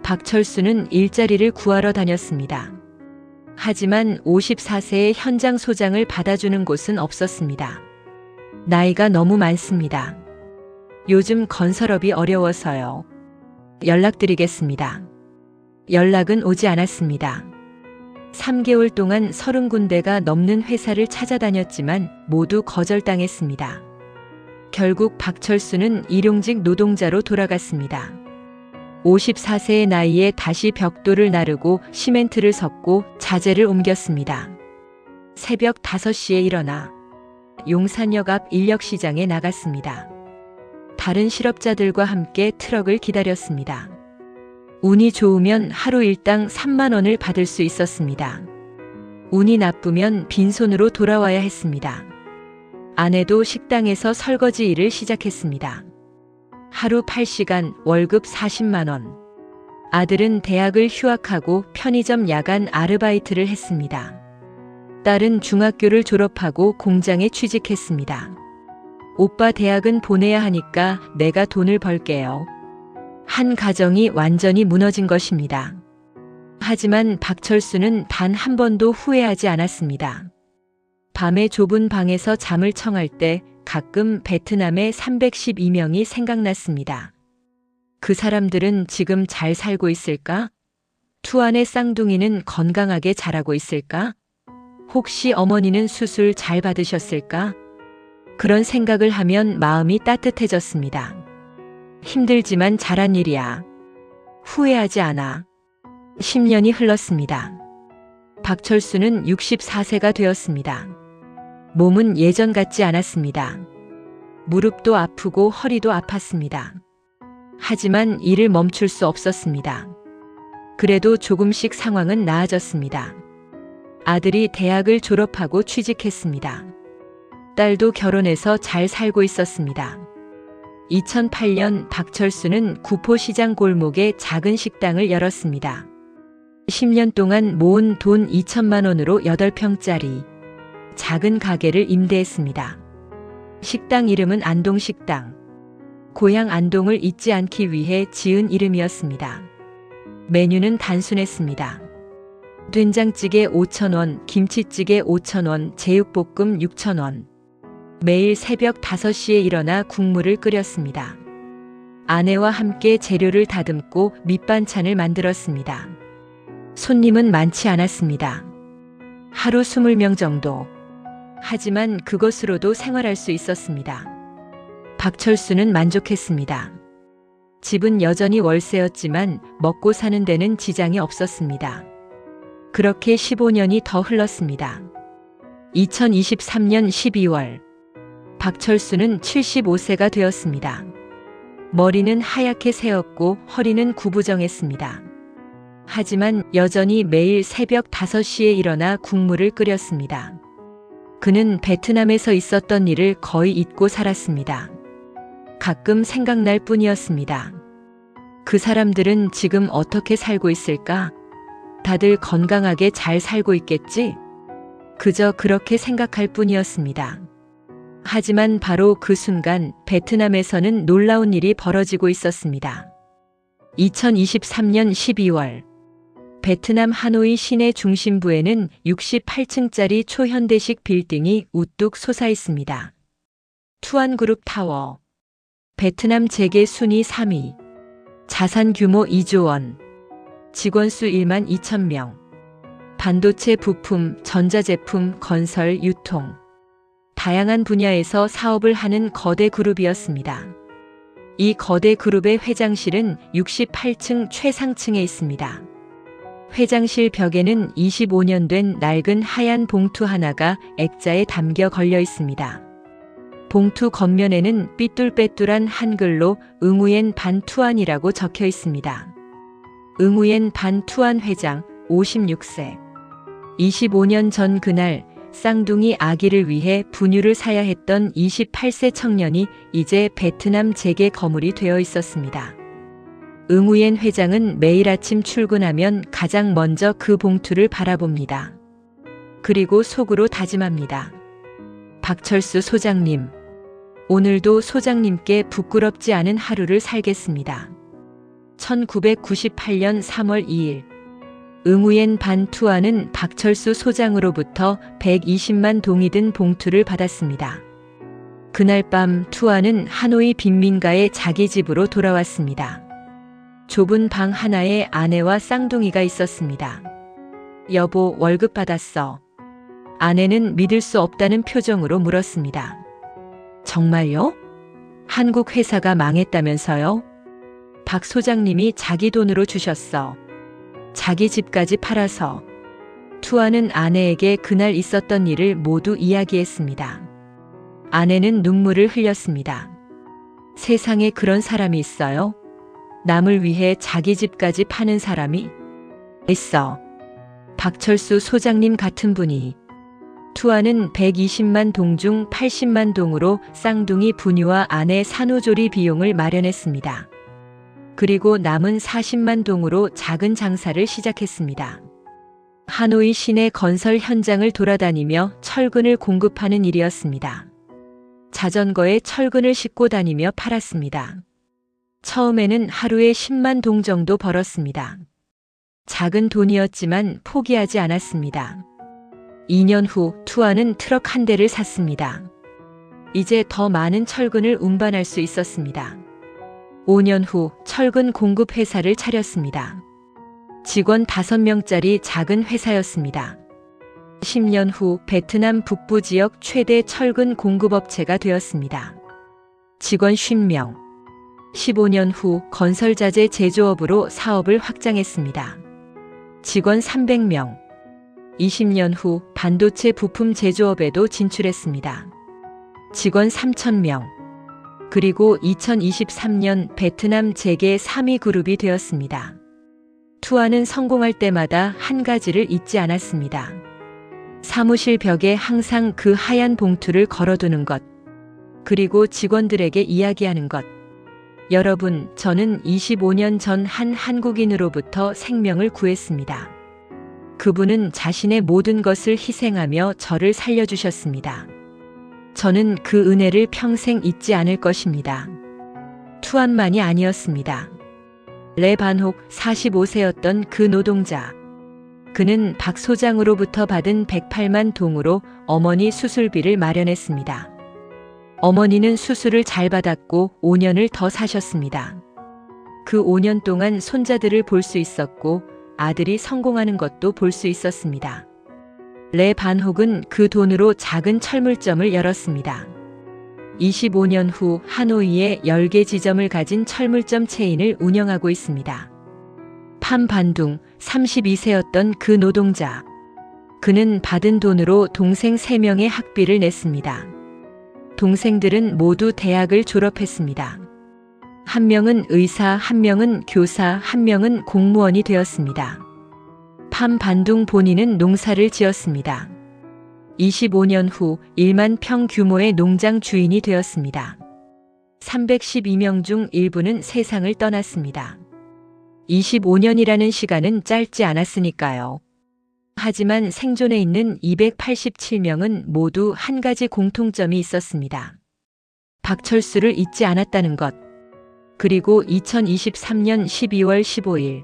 [SPEAKER 1] 박철수는 일자리를 구하러 다녔습니다. 하지만 54세의 현장 소장을 받아주는 곳은 없었습니다. 나이가 너무 많습니다. 요즘 건설업이 어려워서요. 연락드리겠습니다. 연락은 오지 않았습니다. 3개월 동안 30군데가 넘는 회사를 찾아다녔지만 모두 거절당했습니다. 결국 박철수는 일용직 노동자로 돌아갔습니다. 54세의 나이에 다시 벽돌을 나르고 시멘트를 섞고 자재를 옮겼습니다. 새벽 5시에 일어나 용산역 앞 인력시장에 나갔습니다. 다른 실업자들과 함께 트럭을 기다렸습니다. 운이 좋으면 하루 일당 3만 원을 받을 수 있었습니다. 운이 나쁘면 빈손으로 돌아와야 했습니다. 아내도 식당에서 설거지 일을 시작했습니다. 하루 8시간 월급 40만 원. 아들은 대학을 휴학하고 편의점 야간 아르바이트를 했습니다. 딸은 중학교를 졸업하고 공장에 취직했습니다. 오빠 대학은 보내야 하니까 내가 돈을 벌게요. 한 가정이 완전히 무너진 것입니다. 하지만 박철수는 단 한 번도 후회하지 않았습니다. 밤에 좁은 방에서 잠을 청할 때 가끔 베트남의 312명이 생각났습니다. 그 사람들은 지금 잘 살고 있을까? 투안의 쌍둥이는 건강하게 자라고 있을까? 혹시 어머니는 수술 잘 받으셨을까? 그런 생각을 하면 마음이 따뜻해졌습니다. 힘들지만 잘한 일이야. 후회하지 않아. 10년이 흘렀습니다. 박철수는 64세가 되었습니다. 몸은 예전 같지 않았습니다. 무릎도 아프고 허리도 아팠습니다. 하지만 일을 멈출 수 없었습니다. 그래도 조금씩 상황은 나아졌습니다. 아들이 대학을 졸업하고 취직했습니다. 딸도 결혼해서 잘 살고 있었습니다. 2008년 박철수는 구포시장 골목에 작은 식당을 열었습니다. 10년 동안 모은 돈 2천만 원으로 8평짜리 작은 가게를 임대했습니다. 식당 이름은 안동식당. 고향 안동을 잊지 않기 위해 지은 이름이었습니다. 메뉴는 단순했습니다. 된장찌개 5,000원, 김치찌개 5,000원, 제육볶음 6,000원. 매일 새벽 5시에 일어나 국물을 끓였습니다. 아내와 함께 재료를 다듬고 밑반찬을 만들었습니다. 손님은 많지 않았습니다. 하루 20명 정도. 하지만 그것으로도 생활할 수 있었습니다. 박철수는 만족했습니다. 집은 여전히 월세였지만 먹고 사는 데는 지장이 없었습니다. 그렇게 15년이 더 흘렀습니다. 2023년 12월 박철수는 75세가 되었습니다. 머리는 하얗게 새었고 허리는 구부정했습니다. 하지만 여전히 매일 새벽 5시에 일어나 국물을 끓였습니다. 그는 베트남에서 있었던 일을 거의 잊고 살았습니다. 가끔 생각날 뿐이었습니다. 그 사람들은 지금 어떻게 살고 있을까? 다들 건강하게 잘 살고 있겠지? 그저 그렇게 생각할 뿐이었습니다. 하지만 바로 그 순간 베트남에서는 놀라운 일이 벌어지고 있었습니다. 2023년 12월 베트남 하노이 시내 중심부에는 68층짜리 초현대식 빌딩이 우뚝 솟아 있습니다. 투안그룹 타워. 베트남 재계 순위 3위. 자산 규모 2조 원. 직원 수 1만 2천 명. 반도체 부품, 전자제품, 건설, 유통. 다양한 분야에서 사업을 하는 거대 그룹이었습니다. 이 거대 그룹의 회장실은 68층 최상층에 있습니다. 회장실 벽에는 25년 된 낡은 하얀 봉투 하나가 액자에 담겨 걸려 있습니다. 봉투 겉면에는 삐뚤빼뚤한 한글로 응우엔 반투안이라고 적혀 있습니다. 응우옌 반 투안 회장 56세. 25년 전 그날 쌍둥이 아기를 위해 분유를 사야 했던 28세 청년이 이제 베트남 재계 거물이 되어 있었습니다. 응우옌 회장은 매일 아침 출근하면 가장 먼저 그 봉투를 바라봅니다. 그리고 속으로 다짐합니다. 박철수 소장님, 오늘도 소장님께 부끄럽지 않은 하루를 살겠습니다. 1998년 3월 2일 응우옌 반 투안은 박철수 소장으로부터 120만 동이 든 봉투를 받았습니다. 그날 밤 투안은 하노이 빈민가의 자기 집으로 돌아왔습니다. 좁은 방 하나에 아내와 쌍둥이가 있었습니다. 여보, 월급 받았어. 아내는 믿을 수 없다는 표정으로 물었습니다. 정말요? 한국 회사가 망했다면서요? 박 소장님이 자기 돈으로 주셨어. 자기 집까지 팔아서. 투안은 아내에게 그날 있었던 일을 모두 이야기했습니다. 아내는 눈물을 흘렸습니다. 세상에 그런 사람이 있어요? 남을 위해 자기 집까지 파는 사람이 있어. 박철수 소장님 같은 분이. 투안은 120만 동 중 80만 동으로 쌍둥이 분유와 아내 산후조리 비용을 마련했습니다. 그리고 남은 40만 동으로 작은 장사를 시작했습니다. 하노이 시내 건설 현장을 돌아다니며 철근을 공급하는 일이었습니다. 자전거에 철근을 싣고 다니며 팔았습니다. 처음에는 하루에 10만 동 정도 벌었습니다. 작은 돈이었지만 포기하지 않았습니다. 2년 후 투안은 트럭 한 대를 샀습니다. 이제 더 많은 철근을 운반할 수 있었습니다. 5년 후 철근 공급 회사를 차렸습니다. 직원 5명짜리 작은 회사였습니다. 10년 후 베트남 북부 지역 최대 철근 공급업체가 되었습니다. 직원 50명. 15년 후 건설자재 제조업으로 사업을 확장했습니다. 직원 300명. 20년 후 반도체 부품 제조업에도 진출했습니다. 직원 3,000명. 그리고 2023년 베트남 재계 3위 그룹이 되었습니다. 투안은 성공할 때마다 한 가지를 잊지 않았습니다. 사무실 벽에 항상 그 하얀 봉투를 걸어두는 것. 그리고 직원들에게 이야기하는 것. 여러분, 저는 25년 전 한 한국인으로부터 생명을 구했습니다. 그분은 자신의 모든 것을 희생하며 저를 살려주셨습니다. 저는 그 은혜를 평생 잊지 않을 것입니다. 투안만이 아니었습니다. 레 반혹 45세였던 그 노동자. 그는 박 소장으로부터 받은 108만 동으로 어머니 수술비를 마련했습니다. 어머니는 수술을 잘 받았고 5년을 더 사셨습니다. 그 5년 동안 손자들을 볼 수 있었고 아들이 성공하는 것도 볼 수 있었습니다. 레 반혹은 그 돈으로 작은 철물점을 열었습니다. 25년 후 하노이에 10개 지점을 가진 철물점 체인을 운영하고 있습니다. 팜 반둥 32세였던 그 노동자. 그는 받은 돈으로 동생 3명의 학비를 냈습니다. 동생들은 모두 대학을 졸업했습니다. 한 명은 의사, 한 명은 교사, 한 명은 공무원이 되었습니다. 팜 반둥 본인은 농사를 지었습니다. 25년 후 1만 평 규모의 농장 주인이 되었습니다. 312명 중 일부는 세상을 떠났습니다. 25년이라는 시간은 짧지 않았으니까요. 하지만 생존해 있는 287명은 모두 한 가지 공통점이 있었습니다. 박철수를 잊지 않았다는 것. 그리고 2023년 12월 15일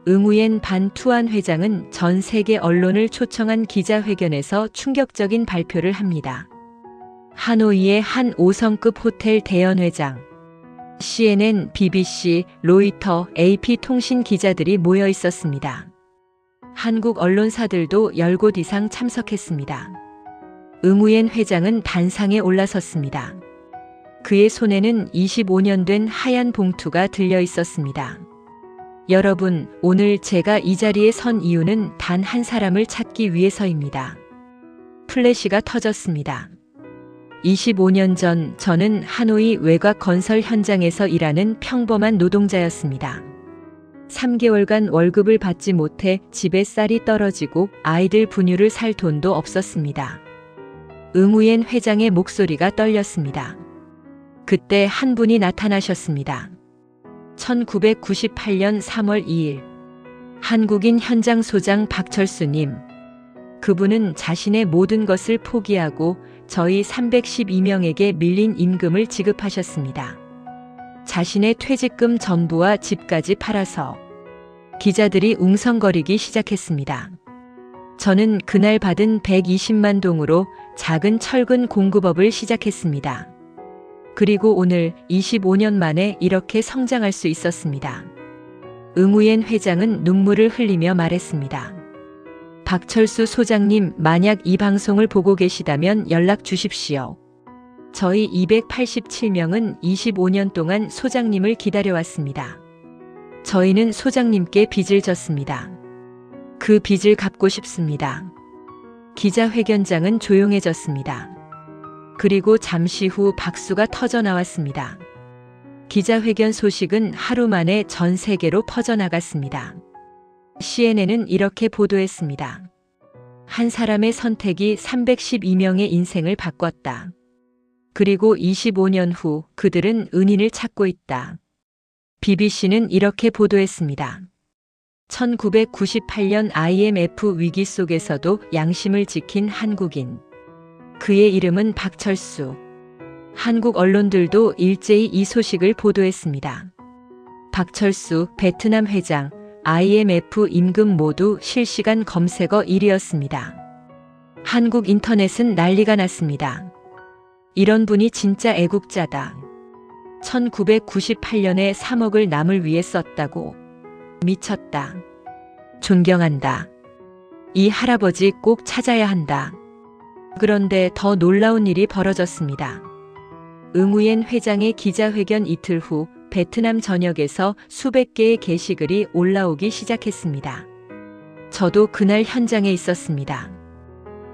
[SPEAKER 1] 응우옌 반 투안 회장은 전 세계 언론을 초청한 기자회견에서 충격적인 발표를 합니다. 하노이의 한 5성급 호텔 대연회장. CNN, BBC, 로이터, AP통신 기자들이 모여 있었습니다. 한국 언론사들도 10곳 이상 참석했습니다. 응우옌 회장은 단상에 올라섰습니다. 그의 손에는 25년 된 하얀 봉투가 들려 있었습니다. 여러분, 오늘 제가 이 자리에 선 이유는 단 한 사람을 찾기 위해서입니다. 플래시가 터졌습니다. 25년 전 저는 하노이 외곽 건설 현장에서 일하는 평범한 노동자였습니다. 3개월간 월급을 받지 못해 집에 쌀이 떨어지고 아이들 분유를 살 돈도 없었습니다. 응우옌 회장의 목소리가 떨렸습니다. 그때 한 분이 나타나셨습니다. 1998년 3월 2일 한국인 현장 소장 박철수님. 그분은 자신의 모든 것을 포기하고 저희 312명에게 밀린 임금을 지급하셨습니다. 자신의 퇴직금 전부와 집까지 팔아서 기자들이 웅성거리기 시작했습니다. 저는 그날 받은 120만 동으로 작은 철근 공급업을 시작했습니다. 그리고 오늘 25년 만에 이렇게 성장할 수 있었습니다. 응우옌 회장은 눈물을 흘리며 말했습니다. 박철수 소장님, 만약 이 방송을 보고 계시다면 연락 주십시오. 저희 287명은 25년 동안 소장님을 기다려왔습니다. 저희는 소장님께 빚을 졌습니다. 그 빚을 갚고 싶습니다. 기자회견장은 조용해졌습니다. 그리고 잠시 후 박수가 터져 나왔습니다. 기자회견 소식은 하루 만에 전 세계로 퍼져나갔습니다. CNN은 이렇게 보도했습니다. 한 사람의 선택이 312명의 인생을 바꿨다. 그리고 25년 후 그들은 은인을 찾고 있다. BBC는 이렇게 보도했습니다. 1998년 IMF 위기 속에서도 양심을 지킨 한국인. 그의 이름은 박철수. 한국 언론들도 일제히 이 소식을 보도했습니다. 박철수 베트남 회장, IMF 임금 모두 실시간 검색어 1위였습니다. 한국 인터넷은 난리가 났습니다. 이런 분이 진짜 애국자다. 1998년에 3억을 남을 위해 썼다고. 미쳤다. 존경한다. 이 할아버지 꼭 찾아야 한다. 그런데 더 놀라운 일이 벌어졌습니다. 응우옌 회장의 기자회견 이틀 후 베트남 전역에서 수백 개의 게시글이 올라오기 시작했습니다. 저도 그날 현장에 있었습니다.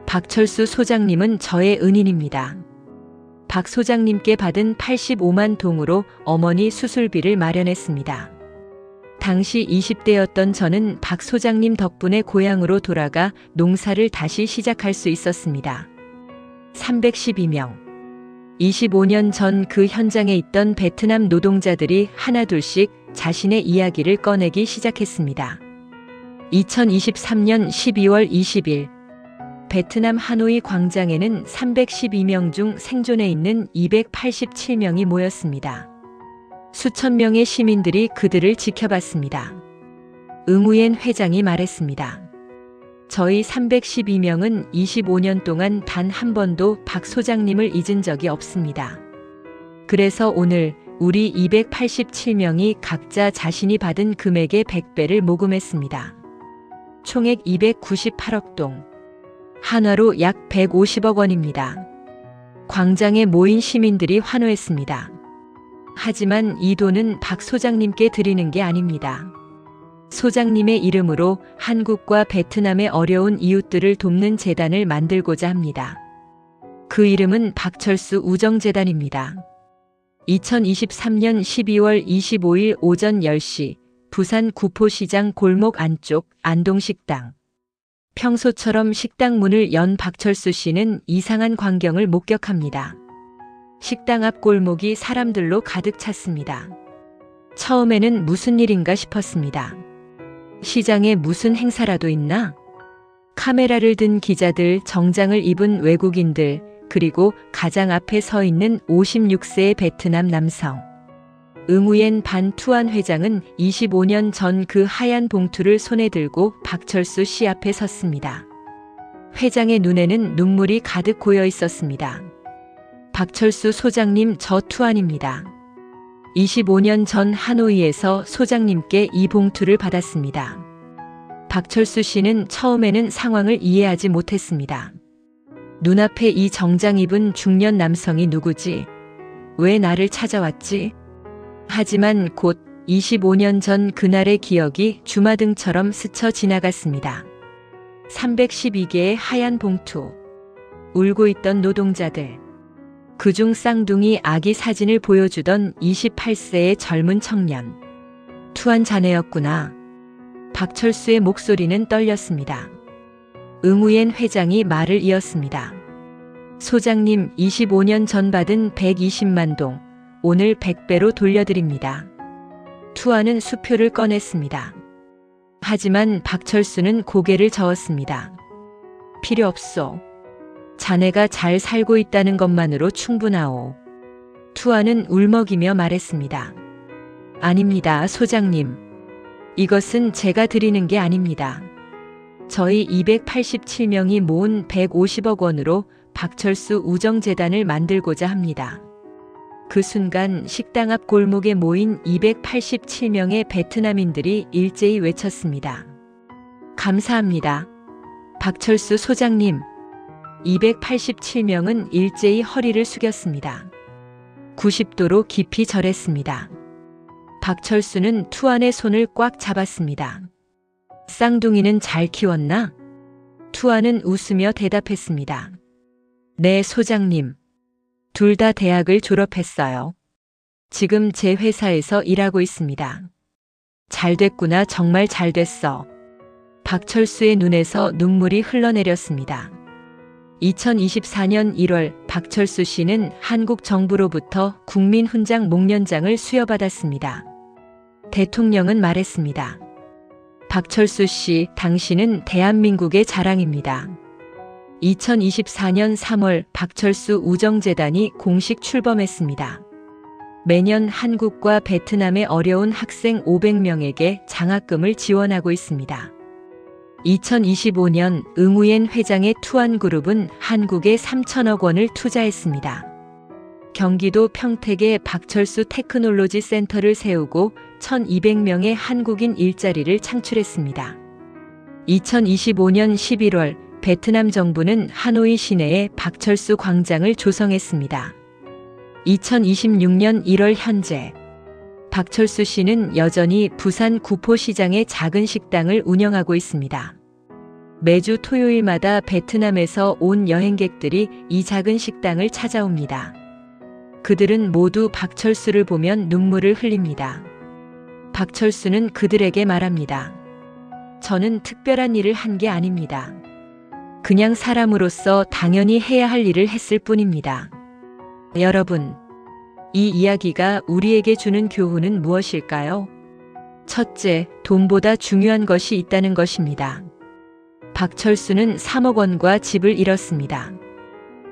[SPEAKER 1] 박철수 소장님은 저의 은인입니다. 박 소장님께 받은 85만 동으로 어머니 수술비를 마련했습니다. 당시 20대였던 저는 박 소장님 덕분에 고향으로 돌아가 농사를 다시 시작할 수 있었습니다. 312명. 25년 전 그 현장에 있던 베트남 노동자들이 하나둘씩 자신의 이야기를 꺼내기 시작했습니다. 2023년 12월 20일 베트남 하노이 광장에는 312명 중 생존해 있는 287명이 모였습니다. 수천 명의 시민들이 그들을 지켜봤습니다. 응우옌 회장이 말했습니다. 저희 312명은 25년 동안 단 한 번도 박 소장님을 잊은 적이 없습니다. 그래서 오늘 우리 287명이 각자 자신이 받은 금액의 100배를 모금했습니다. 총액 298억 동. 한화로 약 150억 원입니다. 광장에 모인 시민들이 환호했습니다. 하지만 이 돈은 박 소장님께 드리는 게 아닙니다. 소장님의 이름으로 한국과 베트남의 어려운 이웃들을 돕는 재단을 만들고자 합니다. 그 이름은 박철수 우정재단입니다. 2023년 12월 25일 오전 10시 부산 구포시장 골목 안쪽 안동식당. 평소처럼 식당 문을 연 박철수 씨는 이상한 광경을 목격합니다. 식당 앞 골목이 사람들로 가득 찼습니다. 처음에는 무슨 일인가 싶었습니다. 시장에 무슨 행사라도 있나? 카메라를 든 기자들, 정장을 입은 외국인들, 그리고 가장 앞에 서 있는 56세의 베트남 남성. 응우옌 반 투안 회장은 25년 전 그 하얀 봉투를 손에 들고 박철수 씨 앞에 섰습니다. 회장의 눈에는 눈물이 가득 고여 있었습니다. 박철수 소장님, 저 투안입니다. 25년 전 하노이에서 소장님께 이 봉투를 받았습니다. 박철수 씨는 처음에는 상황을 이해하지 못했습니다. 눈앞에 이 정장 입은 중년 남성이 누구지? 왜 나를 찾아왔지? 하지만 곧 25년 전 그날의 기억이 주마등처럼 스쳐 지나갔습니다. 312개의 하얀 봉투. 울고 있던 노동자들. 그중 쌍둥이 아기 사진을 보여주던 28세의 젊은 청년. 투한 자네였구나. 박철수의 목소리는 떨렸습니다. 응우엔 회장이 말을 이었습니다. 소장님, 25년 전 받은 120만 동, 오늘 100배로 돌려드립니다. 투하는 수표를 꺼냈습니다. 하지만 박철수는 고개를 저었습니다. 필요 없소. 자네가 잘 살고 있다는 것만으로 충분하오. 투하는 울먹이며 말했습니다. 아닙니다, 소장님. 이것은 제가 드리는 게 아닙니다. 저희 287명이 모은 150억 원으로 박철수 우정재단을 만들고자 합니다. 그 순간 식당 앞 골목에 모인 287명의 베트남인들이 일제히 외쳤습니다. 감사합니다. 박철수 소장님. 287명은 일제히 허리를 숙였습니다. 90도로 깊이 절했습니다. 박철수는 투안의 손을 꽉 잡았습니다. 쌍둥이는 잘 키웠나? 투안은 웃으며 대답했습니다. 네, 소장님. 둘 다 대학을 졸업했어요. 지금 제 회사에서 일하고 있습니다. 잘 됐구나, 정말 잘 됐어. 박철수의 눈에서 눈물이 흘러내렸습니다. 2024년 1월 박철수 씨는 한국 정부로부터 국민훈장 목련장을 수여받았습니다. 대통령은 말했습니다. 박철수 씨, 당신은 대한민국의 자랑입니다. 2024년 3월 박철수 우정재단이 공식 출범했습니다. 매년 한국과 베트남의 어려운 학생 500명에게 장학금을 지원하고 있습니다. 2025년 응우엔 회장의 투안그룹은 한국에 3천억 원을 투자했습니다. 경기도 평택에 박철수 테크놀로지 센터를 세우고 1,200명의 한국인 일자리를 창출했습니다. 2025년 11월 베트남 정부는 하노이 시내에 박철수 광장을 조성했습니다. 2026년 1월 현재 박철수 씨는 여전히 부산 구포시장의 작은 식당을 운영하고 있습니다. 매주 토요일마다 베트남에서 온 여행객들이 이 작은 식당을 찾아옵니다. 그들은 모두 박철수를 보면 눈물을 흘립니다. 박철수는 그들에게 말합니다. 저는 특별한 일을 한 게 아닙니다. 그냥 사람으로서 당연히 해야 할 일을 했을 뿐입니다. 여러분, 이 이야기가 우리에게 주는 교훈은 무엇일까요? 첫째, 돈보다 중요한 것이 있다는 것입니다. 박철수는 3억 원과 집을 잃었습니다.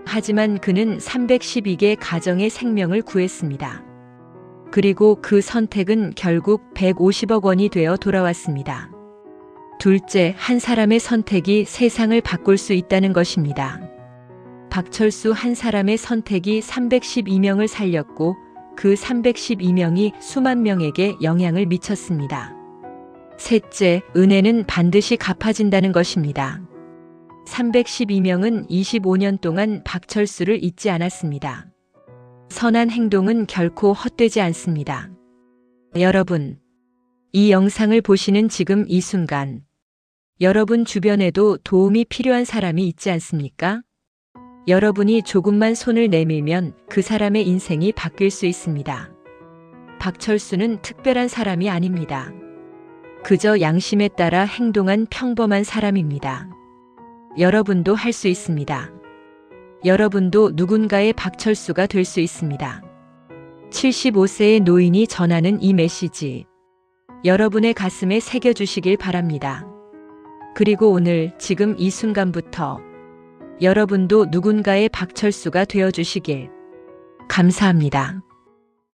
[SPEAKER 1] 하지만 그는 312개 가정의 생명을 구했습니다. 그리고 그 선택은 결국 150억 원이 되어 돌아왔습니다. 둘째, 한 사람의 선택이 세상을 바꿀 수 있다는 것입니다. 박철수 한 사람의 선택이 312명을 살렸고 그 312명이 수만 명에게 영향을 미쳤습니다. 셋째, 은혜는 반드시 갚아진다는 것입니다. 312명은 25년 동안 박철수를 잊지 않았습니다. 선한 행동은 결코 헛되지 않습니다. 여러분, 이 영상을 보시는 지금 이 순간, 여러분 주변에도 도움이 필요한 사람이 있지 않습니까? 여러분이 조금만 손을 내밀면 그 사람의 인생이 바뀔 수 있습니다. 박철수는 특별한 사람이 아닙니다. 그저 양심에 따라 행동한 평범한 사람입니다. 여러분도 할 수 있습니다. 여러분도 누군가의 박철수가 될 수 있습니다. 75세의 노인이 전하는 이 메시지, 여러분의 가슴에 새겨주시길 바랍니다. 그리고 오늘 지금 이 순간부터 여러분도 누군가의 박철수가 되어주시길. 감사합니다.